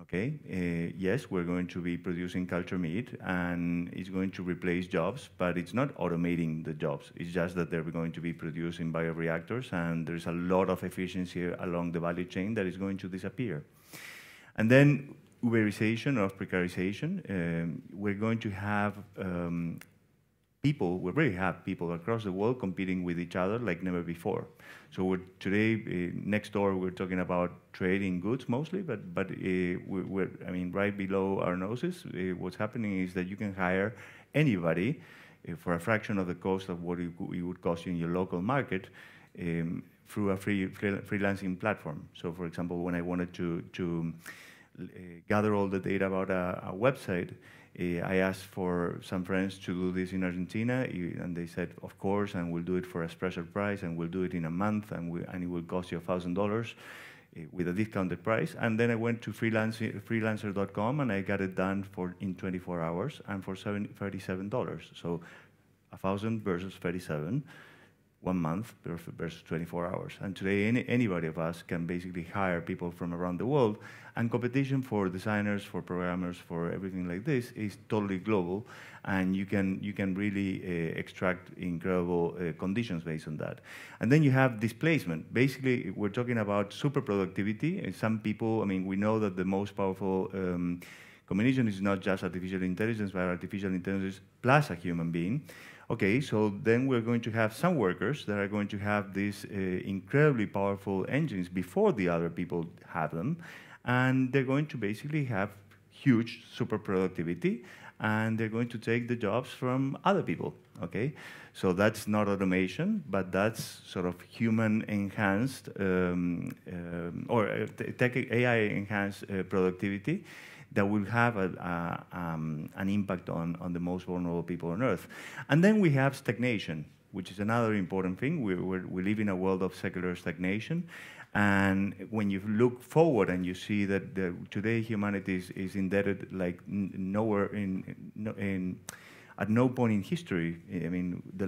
Okay, yes, we're going to be producing culture meat, and it's going to replace jobs, but it's not automating the jobs. It's just that they're going to be produced in bioreactors, and there's a lot of efficiency along the value chain that is going to disappear. And then Uberization or precarization, we're going to have people, we already have people across the world competing with each other like never before. So today, next door, we're talking about trading goods mostly, but we're, I mean, right below our noses, what's happening is that you can hire anybody for a fraction of the cost of what it would cost you in your local market through a freelancing platform. So, for example, when I wanted to gather all the data about a website, I asked for some friends to do this in Argentina, and they said, of course, and we'll do it for a special price, and we'll do it in a month, and it will cost you $1,000 with a discounted price. And then I went to freelancer.com, and I got it done in 24 hours and for $37. So 1,000 versus 37. 1 month versus 24 hours. And today, anybody of us can basically hire people from around the world, and competition for designers, for programmers, for everything like this is totally global, and you can really extract incredible conditions based on that. And then you have displacement. Basically, we're talking about super productivity. And some people, I mean, we know that the most powerful combination is not just artificial intelligence, but artificial intelligence plus a human being. Okay, so then we're going to have some workers that are going to have these incredibly powerful engines before the other people have them, and they're going to basically have huge super productivity, and they're going to take the jobs from other people, okay? So that's not automation, but that's sort of human-enhanced or tech AI-enhanced productivity that will have an impact on the most vulnerable people on Earth. And then we have stagnation, which is another important thing. We live in a world of secular stagnation. And when you look forward and you see that today humanity is indebted like nowhere at no point in history. I mean, the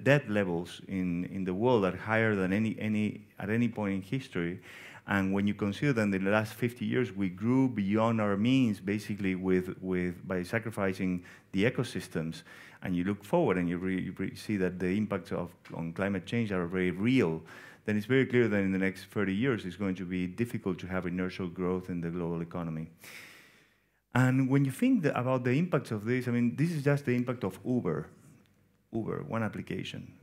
debt levels in the world are higher than at any point in history. And when you consider that in the last 50 years, we grew beyond our means, basically by sacrificing the ecosystems, and you look forward and you see that the impacts on climate change are very real, then it's very clear that in the next 30 years, it's going to be difficult to have inertial growth in the global economy. And when you think about the impacts of this, I mean, this is just the impact of Uber, one application.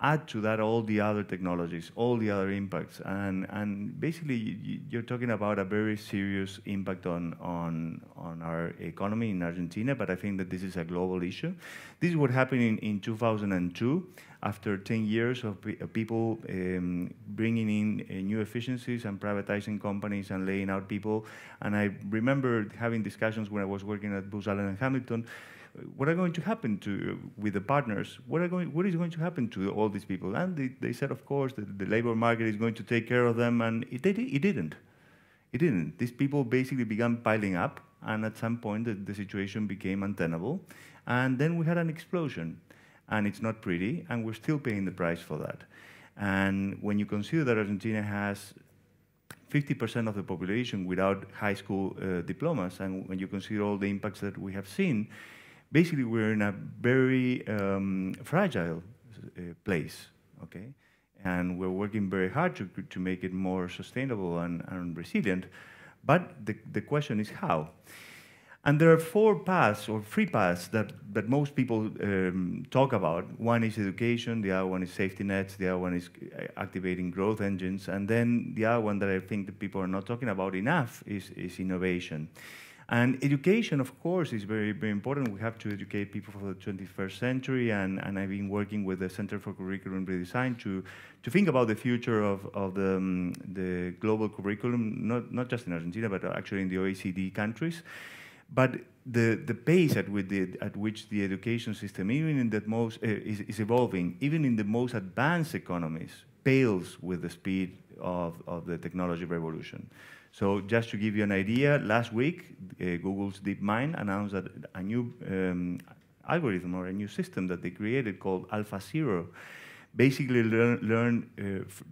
Add to that all the other technologies, all the other impacts, and basically you're talking about a very serious impact on our economy in Argentina, but I think that this is a global issue. This is what happened in 2002, after 10 years of people bringing in new efficiencies and privatizing companies and laying out people. And I remember having discussions when I was working at Booz Allen and Hamilton. What are going to happen with the partners? What is going to happen to all these people? And they said, of course, that the labor market is going to take care of them, and it didn't. It didn't. These people basically began piling up, and at some point the situation became untenable, and then we had an explosion, and it's not pretty, and we're still paying the price for that. And when you consider that Argentina has 50% of the population without high school diplomas, and when you consider all the impacts that we have seen, basically, we're in a very fragile place, okay? And we're working very hard to make it more sustainable and resilient. But the question is how? And there are 4 paths or 3 paths that most people talk about. One is education, the other one is safety nets, the other one is activating growth engines, and then the other one that I think that people are not talking about enough is innovation. And education, of course, is very, very important. We have to educate people for the 21st century, and I've been working with the Center for Curriculum Redesign to think about the future of the global curriculum, not just in Argentina, but actually in the OECD countries. But the pace at which the education system, even in the most, is evolving, even in the most advanced economies, pales with the speed of the technology revolution. So just to give you an idea, last week, Google's DeepMind announced that a new algorithm or a new system that they created called AlphaZero basically learn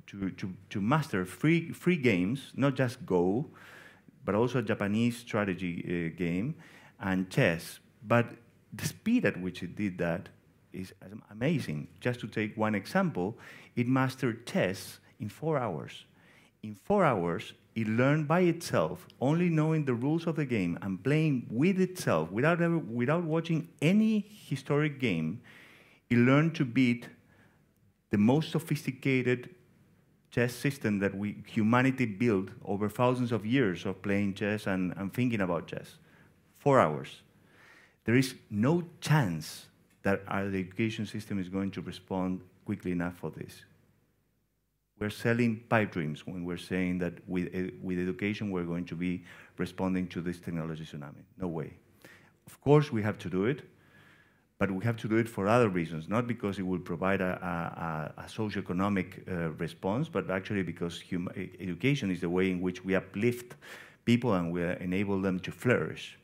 to master free games, not just Go, but also a Japanese strategy game and chess. But the speed at which it did that is amazing. Just to take one example, it mastered chess in 4 hours. In 4 hours, it learned by itself, only knowing the rules of the game and playing with itself, without watching any historic game, it learned to beat the most sophisticated chess system that humanity built over thousands of years of playing chess and thinking about chess. 4 hours. There is no chance that our education system is going to respond quickly enough for this. We're selling pipe dreams when we're saying that with education we're going to be responding to this technology tsunami. No way. Of course we have to do it, but we have to do it for other reasons, not because it will provide a socioeconomic response, but actually because education is the way in which we uplift people and we enable them to flourish.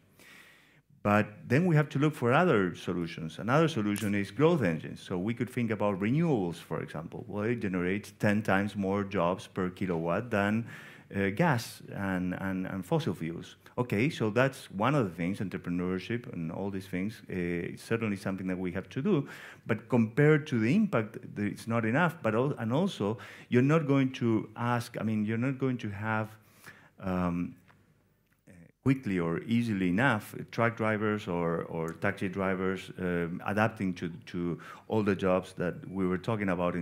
But then we have to look for other solutions. Another solution is growth engines. So we could think about renewables, for example. Well, it generates 10 times more jobs per kilowatt than gas and fossil fuels. Okay, so that's one of the things, entrepreneurship and all these things. It's certainly something that we have to do. But compared to the impact, it's not enough. And also, you're not going to you're not going to have quickly or easily enough truck drivers or taxi drivers adapting to all the jobs that we were talking about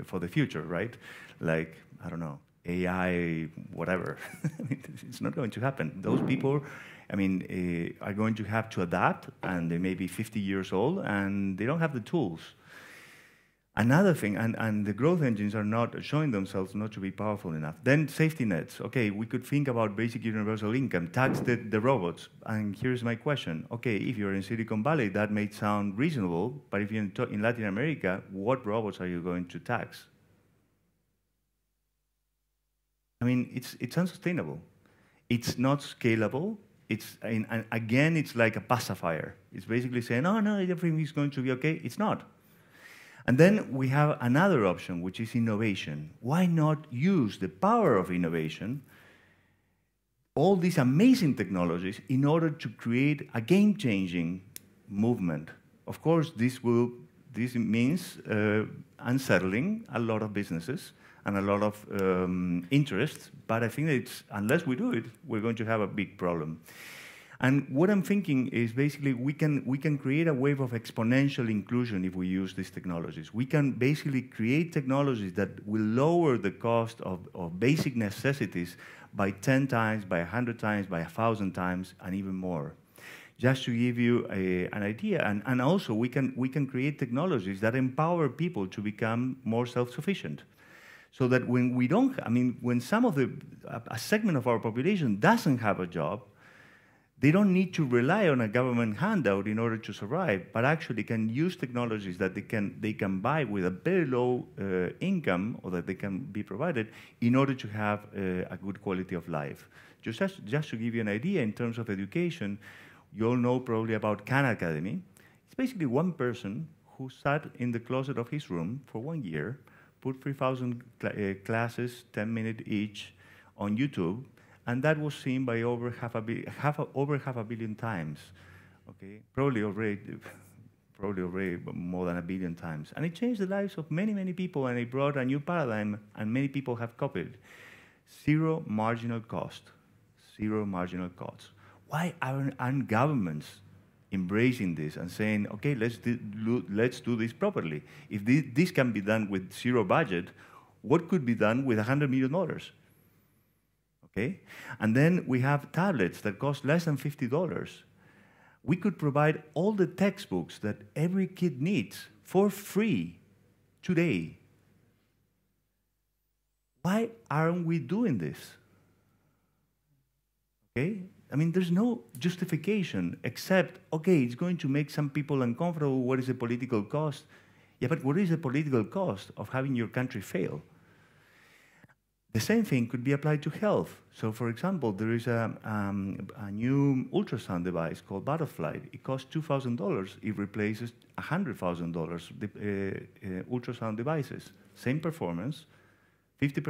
for the future, right? Like, I don't know, AI, whatever. It's not going to happen. Those people, are going to have to adapt, and they may be 50 years old, and they don't have the tools. Another thing, and the growth engines are not showing themselves not to be powerful enough. Then safety nets. Okay, we could think about basic universal income, tax the robots. And here's my question. Okay, if you're in Silicon Valley, that may sound reasonable, but if you're in Latin America, what robots are you going to tax? It's unsustainable. It's not scalable. And again, it's like a pacifier. It's basically saying, oh, no, everything is going to be okay. It's not. And then we have another option, which is innovation. Why not use the power of innovation, all these amazing technologies, in order to create a game-changing movement? Of course, this means unsettling a lot of businesses and a lot of interest, but I think that unless we do it, we're going to have a big problem. And what I'm thinking is basically we can create a wave of exponential inclusion if we use these technologies. We can basically create technologies that will lower the cost of basic necessities by 10 times, by 100 times, by 1,000 times, and even more. Just to give you an idea, and also we can create technologies that empower people to become more self-sufficient. So that when we don't, when a segment of our population doesn't have a job, they don't need to rely on a government handout in order to survive, but actually can use technologies that they can buy with a very low income, or that they can be provided in order to have a good quality of life. Just to give you an idea, in terms of education, you all know probably about Khan Academy. It's basically one person who sat in the closet of his room for 1 year, put 3,000 classes, 10 minutes each, on YouTube, and that was seen by over half a billion times. Okay, probably already more than 1 billion times. And it changed the lives of many, many people, and it brought a new paradigm, and many people have copied. Zero marginal cost. Zero marginal costs. Why aren't governments embracing this and saying, okay, let's do this properly? If this can be done with zero budget, what could be done with $100 million? Okay? And then we have tablets that cost less than $50. We could provide all the textbooks that every kid needs for free today. Why aren't we doing this? Okay? There's no justification except, okay, it's going to make some people uncomfortable. What is the political cost? Yeah, but what is the political cost of having your country fail? The same thing could be applied to health. So, for example, there is a new ultrasound device called Butterfly. It costs $2,000. It replaces $100,000 ultrasound devices. Same performance, 50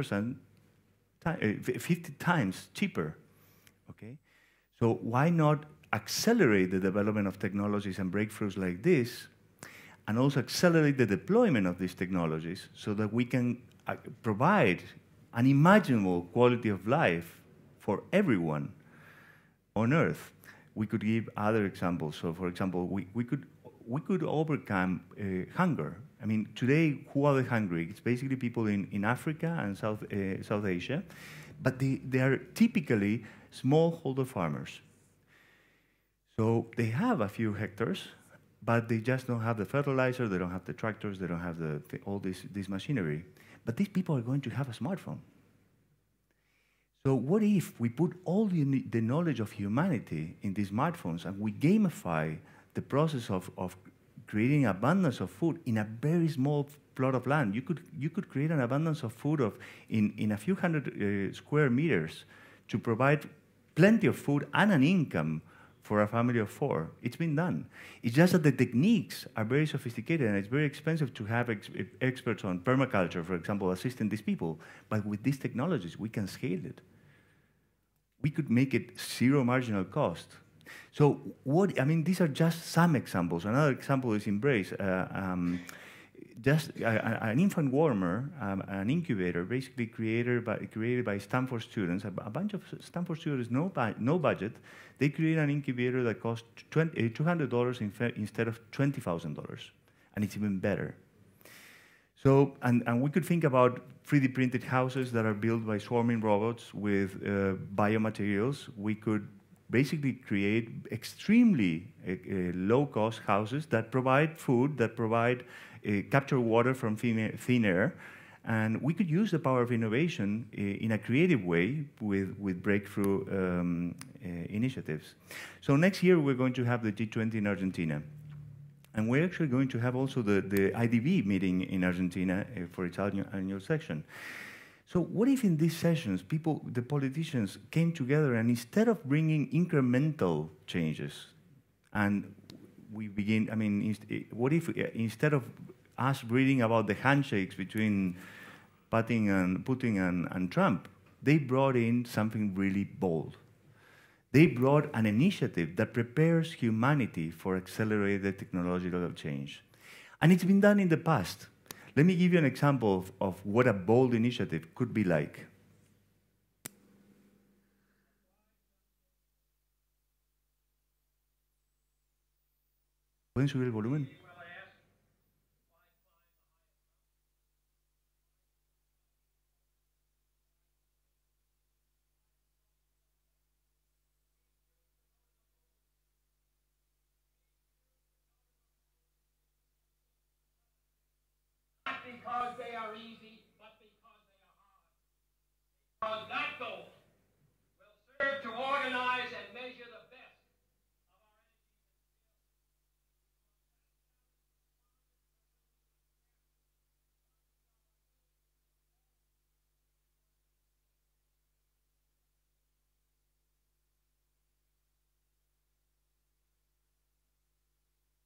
times cheaper. Okay, so why not accelerate the development of technologies and breakthroughs like this, and also accelerate the deployment of these technologies so that we can provide unimaginable quality of life for everyone on Earth. We could give other examples. So, for example, we could overcome hunger. I mean, today, who are the hungry? It's basically people in Africa and South Asia, but they are typically smallholder farmers. So they have a few hectares, but they just don't have the fertilizer, they don't have the tractors, they don't have all this machinery. But these people are going to have a smartphone. So what if we put all the knowledge of humanity in these smartphones and we gamify the process of creating abundance of food in a very small plot of land? You could create an abundance of food in a few hundred square meters to provide plenty of food and an income for a family of 4. It's been done. It's just that the techniques are very sophisticated and it's very expensive to have experts on permaculture, for example, assisting these people. But with these technologies, we can scale it. We could make it zero marginal cost. So these are just some examples. Another example is Embrace. Just an infant warmer, an incubator, basically created by Stanford students, a bunch of Stanford students, no budget. They created an incubator that cost $200 instead of $20,000, and it's even better. So, and we could think about 3D printed houses that are built by swarming robots with biomaterials. We could basically create extremely low-cost houses that provide food, that provide capture water from thin air, and we could use the power of innovation in a creative way with breakthrough initiatives. So next year we're going to have the G20 in Argentina. And we're actually going to have also the IDB meeting in Argentina for its annual session. So what if in these sessions, the politicians came together and instead of bringing incremental changes, and we begin, what if instead of us reading about the handshakes between Putin and Trump, they brought in something really bold. They brought an initiative that prepares humanity for accelerated technological change. And it's been done in the past. Let me give you an example of what a bold initiative could be like. ¿Pueden subir el volumen? Because they are easy, but because they are hard. Because that goal will serve to organize and measure the best of our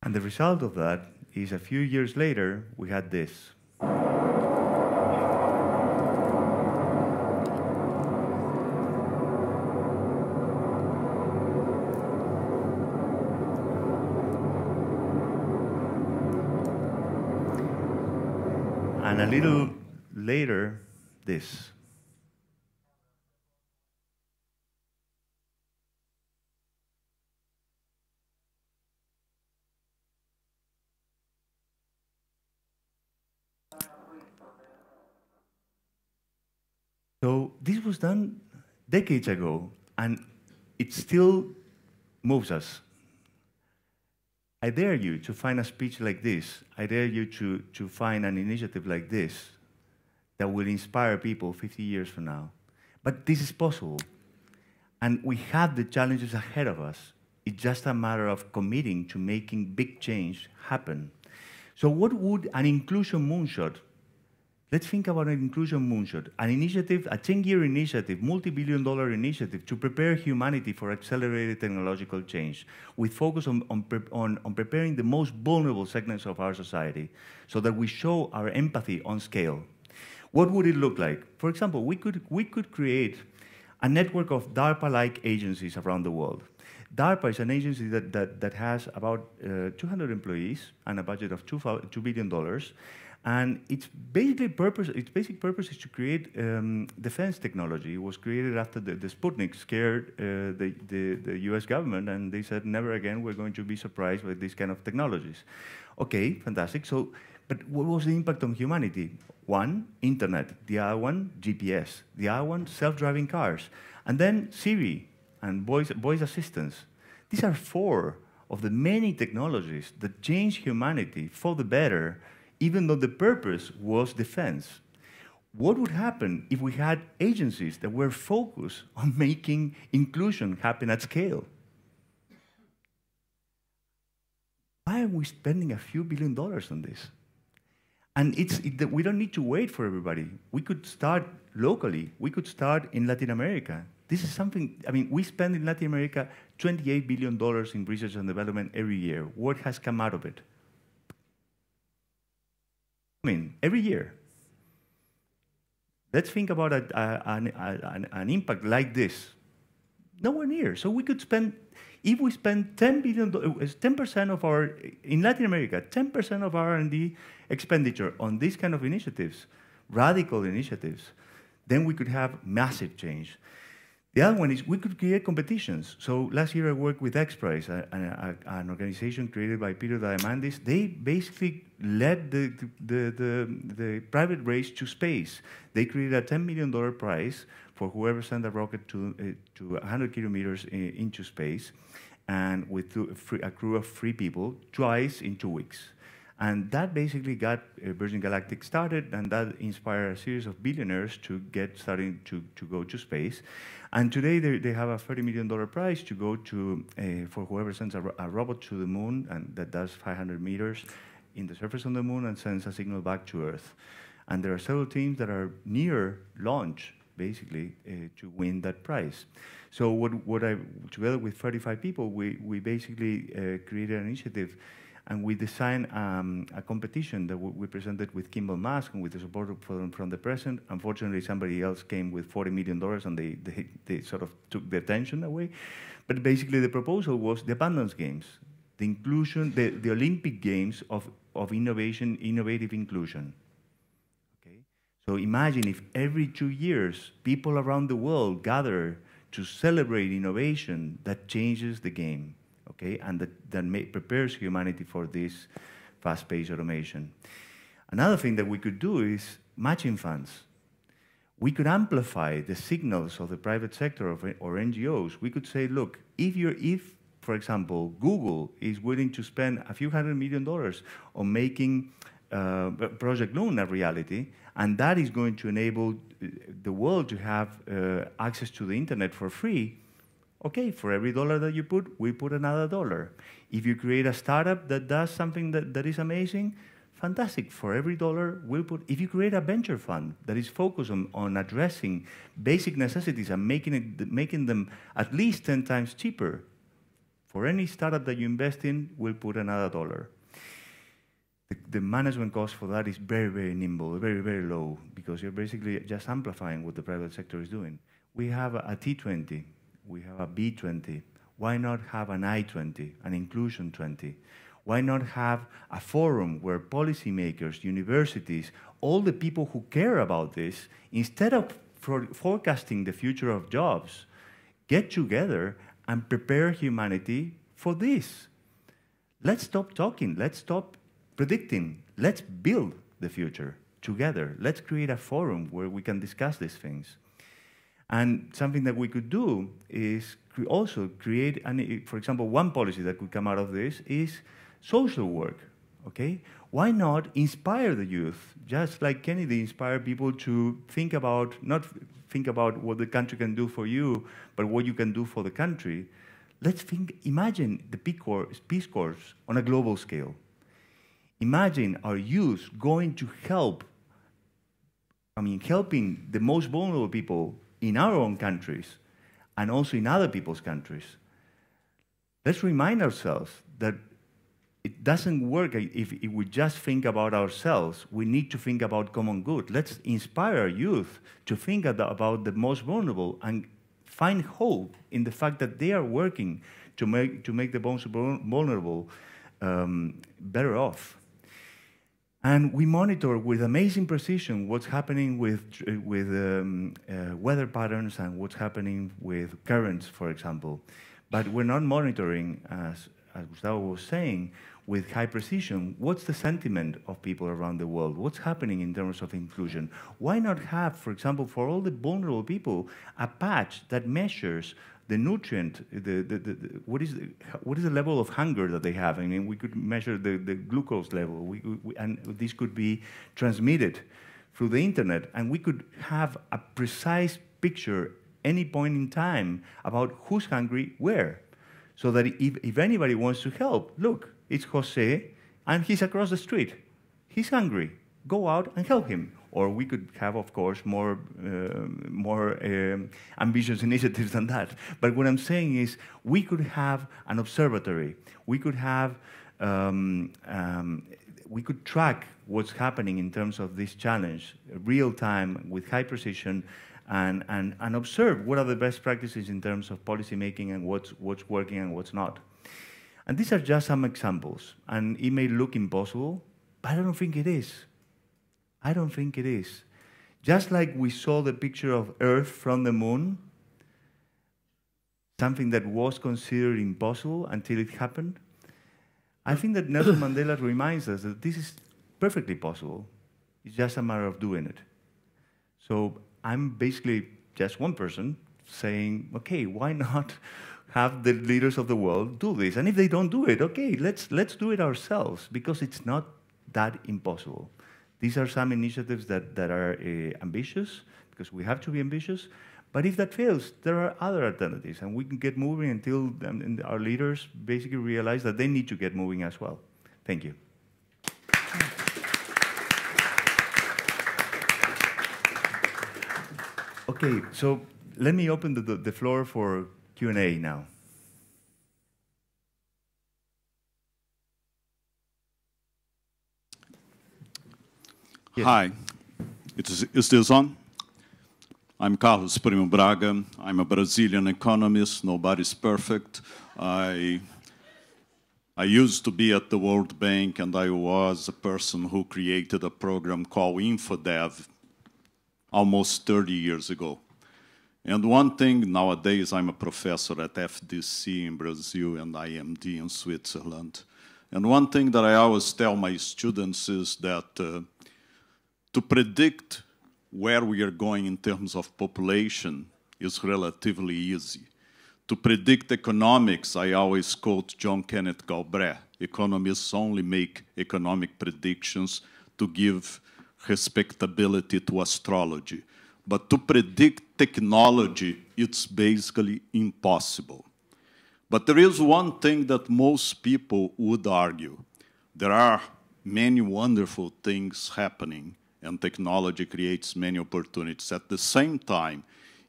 And the result of that is a few years later, we had this. And a little later, this. So this was done decades ago, and it still moves us. I dare you to find a speech like this. I dare you to find an initiative like this that will inspire people 50 years from now. But this is possible. And we have the challenges ahead of us. It's just a matter of committing to making big change happen. So what would an inclusion moonshot? Let's think about an inclusion moonshot, an initiative, a 10-year initiative, multi-billion-dollar initiative to prepare humanity for accelerated technological change, with focus on preparing the most vulnerable segments of our society, so that we show our empathy on scale. What would it look like? For example, we could create a network of DARPA-like agencies around the world. DARPA is an agency that has about 200 employees and a budget of $2 billion. And its basic purpose is to create defense technology. It was created after the Sputnik scared the US government, and they said, never again we're going to be surprised by these kind of technologies. Okay, fantastic. So, but what was the impact on humanity? One, internet. The other one, GPS. The other one, self-driving cars. And then Siri and voice assistants. These are 4 of the many technologies that change humanity for the better, even though the purpose was defense. What would happen if we had agencies that were focused on making inclusion happen at scale? Why are we spending a few $1 billion on this? And we don't need to wait for everybody. We could start locally. We could start in Latin America. This is something, I mean, we spend in Latin America $28 billion in research and development every year. What has come out of it? I mean, every year. Let's think about an impact like this. Nowhere near. So we could spend, if we spend $10 billion, 10% of our, in Latin America, 10% of our R&D expenditure on these kind of initiatives, radical initiatives, then we could have massive change. The other one is we could create competitions. So last year I worked with XPRIZE, an organization created by Peter Diamandis. They basically led the private race to space. They created a $10 million prize for whoever sent a rocket to 100 kilometers into space, and with a crew of 3 people, twice in 2 weeks. And that basically got Virgin Galactic started, and that inspired a series of billionaires to get starting to go to space. And today they have a $30 million prize to go to, for whoever sends a robot to the moon, and that does 500 meters in the surface of the moon and sends a signal back to Earth. And there are several teams that are near launch, basically, to win that prize. So together with 35 people, we basically created an initiative, and we designed a competition that we presented with Kimball Musk and with the support from the president. Unfortunately, somebody else came with $40 million, and they sort of took the attention away. But basically, the proposal was the abundance games, the inclusion, the Olympic Games of innovation, innovative inclusion. Okay? So imagine if every 2 years, people around the world gather to celebrate innovation that changes the game. Okay, and that prepares humanity for this fast-paced automation. Another thing that we could do is matching funds. We could amplify the signals of the private sector or NGOs. We could say, look, if, for example, Google is willing to spend a few $100 million on making Project Loon a reality, and that is going to enable the world to have access to the internet for free, okay, for every $1 that you put, we put another $1. If you create a startup that does something that is amazing, fantastic. For every $1, we'll put. If you create a venture fund that is focused on addressing basic necessities and making them at least 10 times cheaper, for any startup that you invest in, we'll put another $1. The management cost for that is very, very nimble, very, very low, because you're basically just amplifying what the private sector is doing. We have a T20. We have a B20. Why not have an I20, an inclusion 20? Why not have a forum where policymakers, universities, all the people who care about this, instead of forecasting the future of jobs, get together and prepare humanity for this? Let's stop talking. Let's stop predicting. Let's build the future together. Let's create a forum where we can discuss these things. And something that we could do is also create, for example, one policy that could come out of this is social work, okay? Why not inspire the youth, just like Kennedy inspired people to think about, not think about what the country can do for you, but what you can do for the country. Let's imagine the Peace Corps on a global scale. Imagine our youth going to helping the most vulnerable people in our own countries and also in other people's countries. Let's remind ourselves that it doesn't work if we just think about ourselves. We need to think about common good. Let's inspire our youth to think about the most vulnerable and find hope in the fact that they are working to make the most vulnerable better off. And we monitor with amazing precision what's happening with weather patterns and what's happening with currents, for example. But we're not monitoring, as Gustavo was saying, with high precision, what's the sentiment of people around the world? What's happening in terms of inclusion? Why not have, for example, for all the vulnerable people, a patch that measures the nutrient, what is the level of hunger that they have? I mean, we could measure the glucose level, and this could be transmitted through the internet, and we could have a precise picture any point in time about who's hungry where. So that if anybody wants to help, look, it's Jose, and he's across the street. He's hungry. Go out and help him. Or we could have, of course, more ambitious initiatives than that. But what I'm saying is we could have an observatory. We could have, we could track what's happening in terms of this challenge, real time, with high precision, and observe what are the best practices in terms of policy making and what's working and what's not. And these are just some examples. And it may look impossible, but I don't think it is. I don't think it is. Just like we saw the picture of Earth from the moon, something that was considered impossible until it happened, I think that Nelson Mandela reminds us that this is perfectly possible. It's just a matter of doing it. So I'm basically just one person saying, okay, why not have the leaders of the world do this? And if they don't do it, okay, let's do it ourselves, because it's not that impossible. These are some initiatives that are ambitious, because we have to be ambitious. But if that fails, there are other alternatives, and we can get moving until our leaders basically realize that they need to get moving as well. Thank you. Okay, so let me open the floor for Q&A now. Yes. Hi, is this on? I'm Carlos Primo Braga. I'm a Brazilian economist. Nobody's perfect. I used to be at the World Bank, and I was a person who created a program called InfoDev almost 30 years ago. And one thing, nowadays I'm a professor at FDC in Brazil and IMD in Switzerland. And one thing that I always tell my students is that to predict where we are going in terms of population is relatively easy. To predict economics, I always quote John Kenneth Galbraith. Economists only make economic predictions to give respectability to astrology. But to predict technology, it's basically impossible. But there is one thing that most people would argue. There are many wonderful things happening, and technology creates many opportunities. At the same time,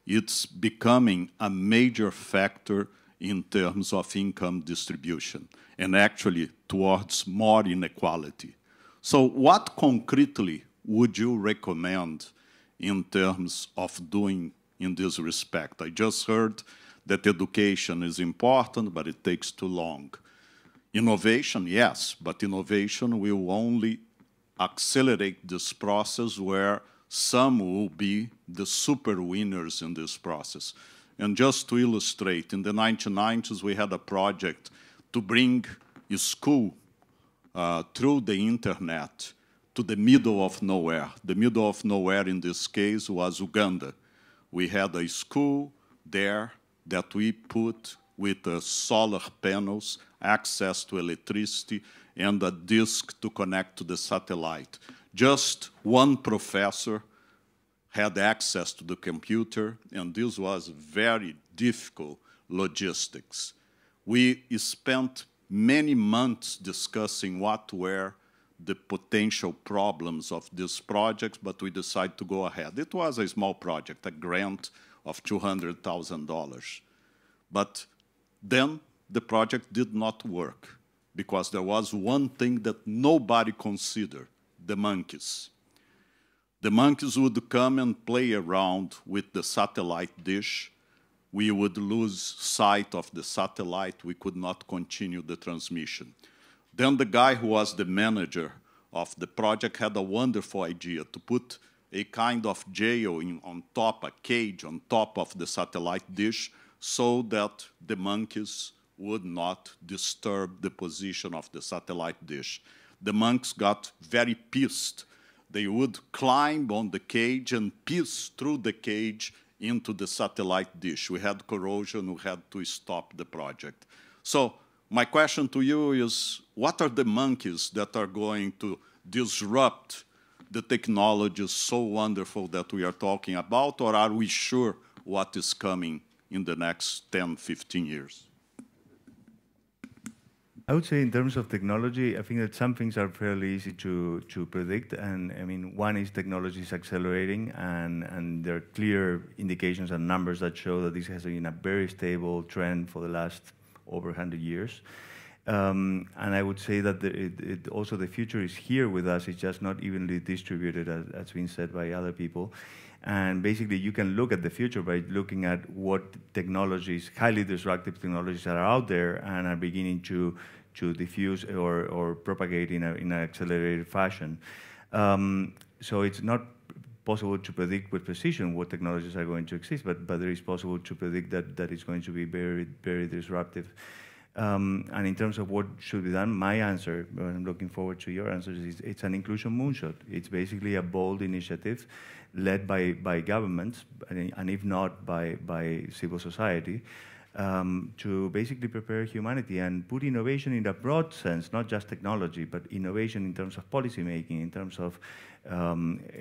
it's becoming a major factor in terms of income distribution, and actually towards more inequality. So what concretely would you recommend in terms of doing in this respect? I just heard that education is important, but it takes too long. Innovation, yes, but innovation will only accelerate this process where some will be the super winners in this process. And just to illustrate, in the 1990s, we had a project to bring a school through the internet to the middle of nowhere. The middle of nowhere in this case was Uganda. We had a school there that we put with solar panels, access to electricity, and a disk to connect to the satellite. Just one professor had access to the computer, and this was very difficult logistics. We spent many months discussing what were the potential problems of this project, but we decided to go ahead. It was a small project, a grant of $200,000. But then the project did not work because there was one thing that nobody considered, the monkeys. The monkeys would come and play around with the satellite dish. We would lose sight of the satellite. We could not continue the transmission. Then the guy who was the manager of the project had a wonderful idea to put a kind of jail on top, a cage on top of the satellite dish, so that the monkeys would not disturb the position of the satellite dish. The monks got very pissed. They would climb on the cage and piss through the cage into the satellite dish. We had corrosion, we had to stop the project. So my question to you is, what are the monkeys that are going to disrupt the technologies so wonderful that we are talking about, or are we sure what is coming in the next 10, 15 years? I would say in terms of technology, I think that some things are fairly easy to predict. And I mean, one is technology is accelerating, and there are clear indications and numbers that show that this has been a very stable trend for the last over 100 years. And I would say that also the future is here with us. It's just not evenly distributed, as has been said by other people. And basically, you can look at the future by looking at what technologies, highly disruptive technologies, that are out there and are beginning to diffuse or propagate in an accelerated fashion. So it's not possible to predict with precision what technologies are going to exist, but there is possible to predict that it's going to be very, very disruptive. And in terms of what should be done, my answer, I'm looking forward to your answers, is it's an inclusion moonshot. It's basically a bold initiative led by governments, and if not by civil society, to basically prepare humanity and put innovation in a broad sense, not just technology, but innovation in terms of policy making, in terms of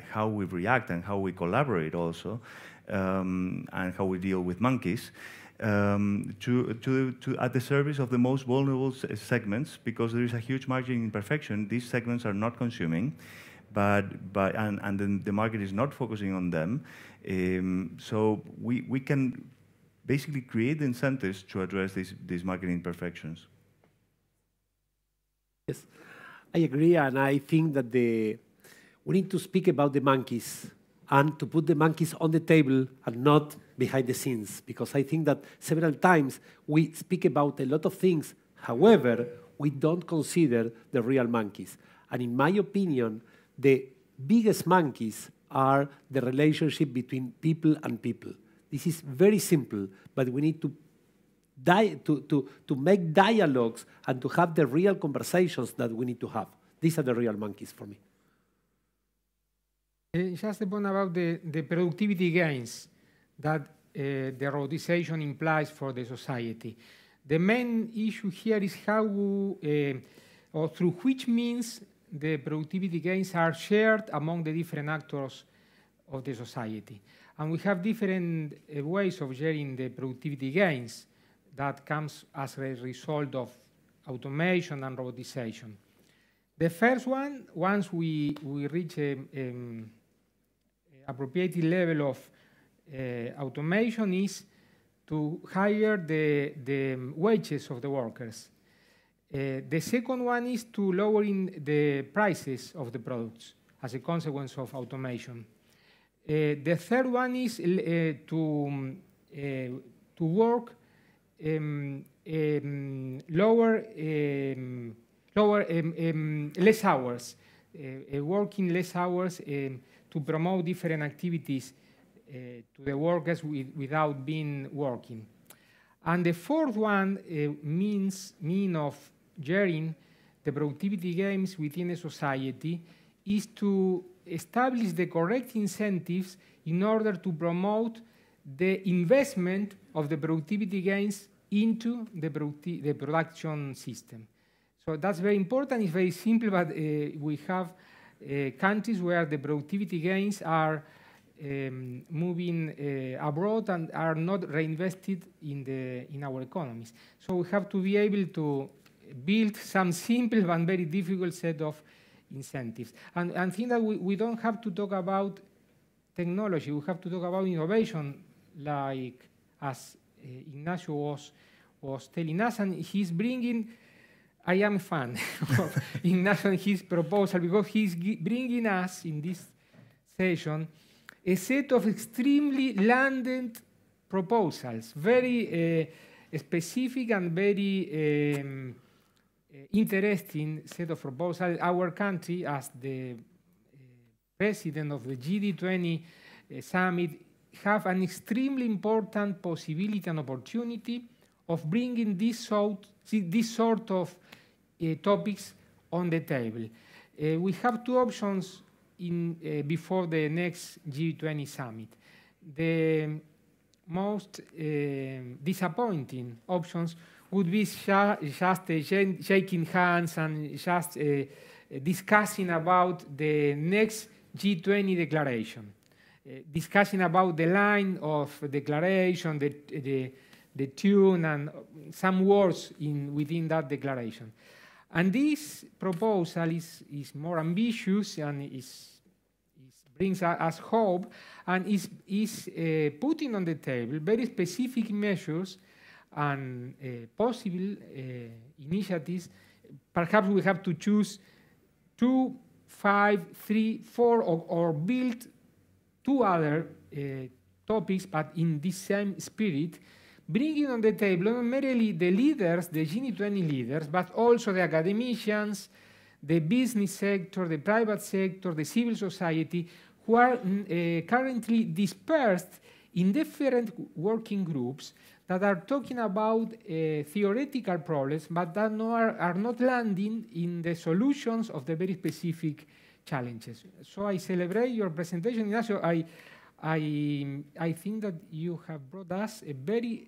how we react and how we collaborate also, and how we deal with monkeys. At the service of the most vulnerable segments, because there is a huge margin in imperfection. These segments are not consuming, and then the market is not focusing on them. So we can basically create incentives to address these market imperfections. Yes, I agree, and I think that we need to speak about the monkeys and to put the monkeys on the table and not behind the scenes, because I think that several times we speak about a lot of things, however, we don't consider the real monkeys. And in my opinion, the biggest monkeys are the relationship between people and people. This is very simple, but we need to make dialogues and to have the real conversations that we need to have. These are the real monkeys for me. Just a point about the productivity gains that the robotization implies for the society. The main issue here is how, or through which means the productivity gains are shared among the different actors of the society. And we have different ways of sharing the productivity gains that comes as a result of automation and robotization. The first one, once we reach an appropriate level of automation, is to hire the wages of the workers. The second one is to lowering the prices of the products as a consequence of automation. The third one is to work less hours, working less hours to promote different activities to the workers without being working. And the fourth one means of sharing the productivity gains within a society is to establish the correct incentives in order to promote the investment of the productivity gains into the production system. So that's very important. It's very simple, but we have countries where the productivity gains are moving abroad and are not reinvested in our economies. So we have to be able to build some simple but very difficult set of incentives. And I think that we don't have to talk about technology. We have to talk about innovation, like as Ignacio was telling us, and he's bringing. I am a fan of Ignacio and his proposal, because he's bringing us in this session a set of extremely landed proposals, very specific and very interesting set of proposals. Our country, as the president of the GD20 summit, have an extremely important possibility and opportunity of bringing this sort of topics on the table. We have two options before the next G20 summit. The most disappointing options would be just shaking hands and just discussing about the next G20 declaration, discussing about the line of declaration, the tune, and some words within that declaration. And this proposal is more ambitious and brings us hope, and is putting on the table very specific measures and possible initiatives. Perhaps we have to choose 2, 5, 3, 4, or build 2 other topics, but in this same spirit, bringing on the table not merely the leaders, the G20 leaders, but also the academicians, the business sector, the private sector, the civil society, who are currently dispersed in different working groups that are talking about theoretical problems, but that are not landing in the solutions of the very specific challenges. So I celebrate your presentation, Ignacio. I think that you have brought us a very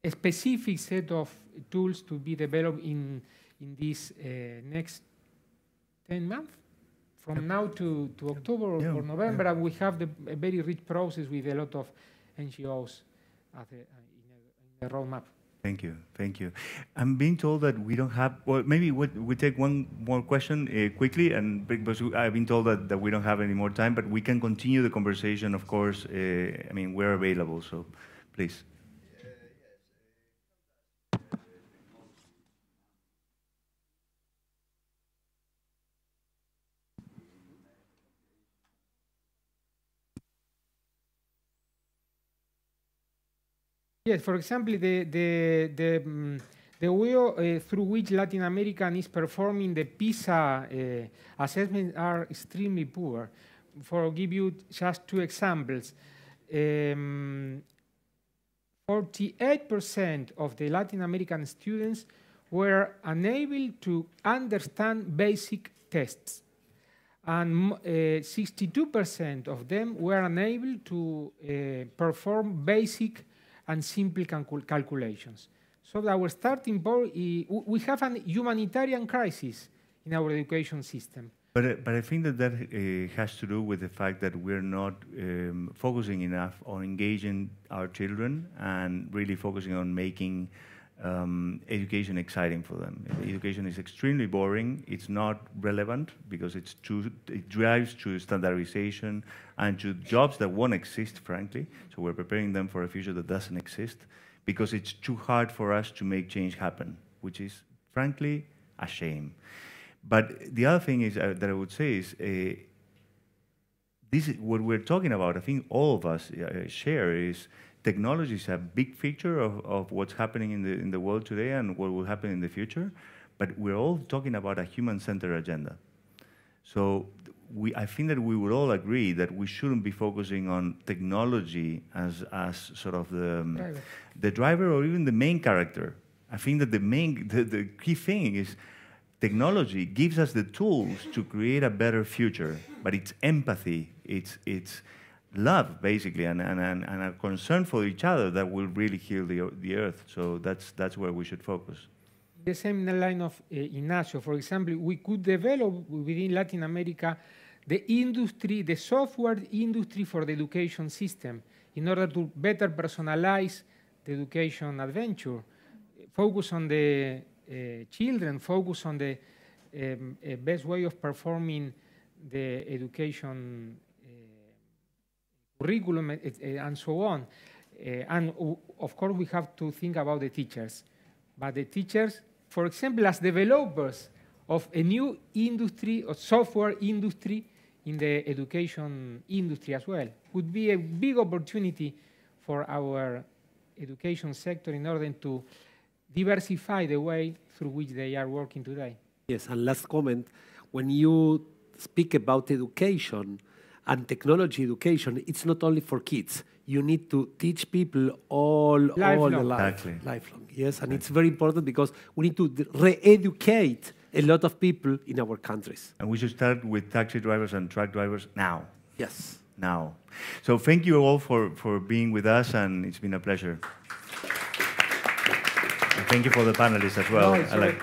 a specific set of tools to be developed in this next 10 months, from now to October or November. And we have a very rich process with a lot of NGOs in the roadmap. Thank you, thank you. I'm being told that we don't have, well, maybe we take one more question quickly, and because I've been told that we don't have any more time, but we can continue the conversation, of course. I mean, we're available, so please. Yes, for example, the way through which Latin America is performing the PISA assessments are extremely poor. For give you just 2 examples, 48% of the Latin American students were unable to understand basic tests, and 62% of them were unable to perform basic and simple calculations. So our starting point, we have a humanitarian crisis in our education system. But I think that has to do with the fact that we're not focusing enough on engaging our children and really focusing on making education exciting for them. Education is extremely boring. It's not relevant because it drives to standardization and to jobs that won't exist, frankly. So we're preparing them for a future that doesn't exist because it's too hard for us to make change happen, which is, frankly, a shame. But the other thing is that I would say is this is what we're talking about. I think all of us share is technology is a big feature of what's happening in the world today and what will happen in the future, but we're all talking about a human-centered agenda. So I think that we would all agree that we shouldn't be focusing on technology as sort of the driver or even the main character. I think that the key thing is technology gives us the tools to create a better future, but it's empathy, it's love, basically, and a concern for each other that will really heal the earth. So that's where we should focus. The same line of Ignacio, for example, we could develop within Latin America the industry, the software industry for the education system in order to better personalize the education adventure, focus on the children, focus on the best way of performing the education curriculum, and so on. And of course, we have to think about the teachers. But the teachers, for example, as developers of a new industry, or software industry in the education industry as well, would be a big opportunity for our education sector in order to diversify the way through which they are working today. Yes, and last comment, when you speak about education and technology education, it's not only for kids. You need to teach people all the life. Exactly. Lifelong, yes, and it's very important because we need to re-educate a lot of people in our countries. And we should start with taxi drivers and truck drivers now. Yes. Now. So thank you all for being with us, and it's been a pleasure. And thank you for the panelists as well. No,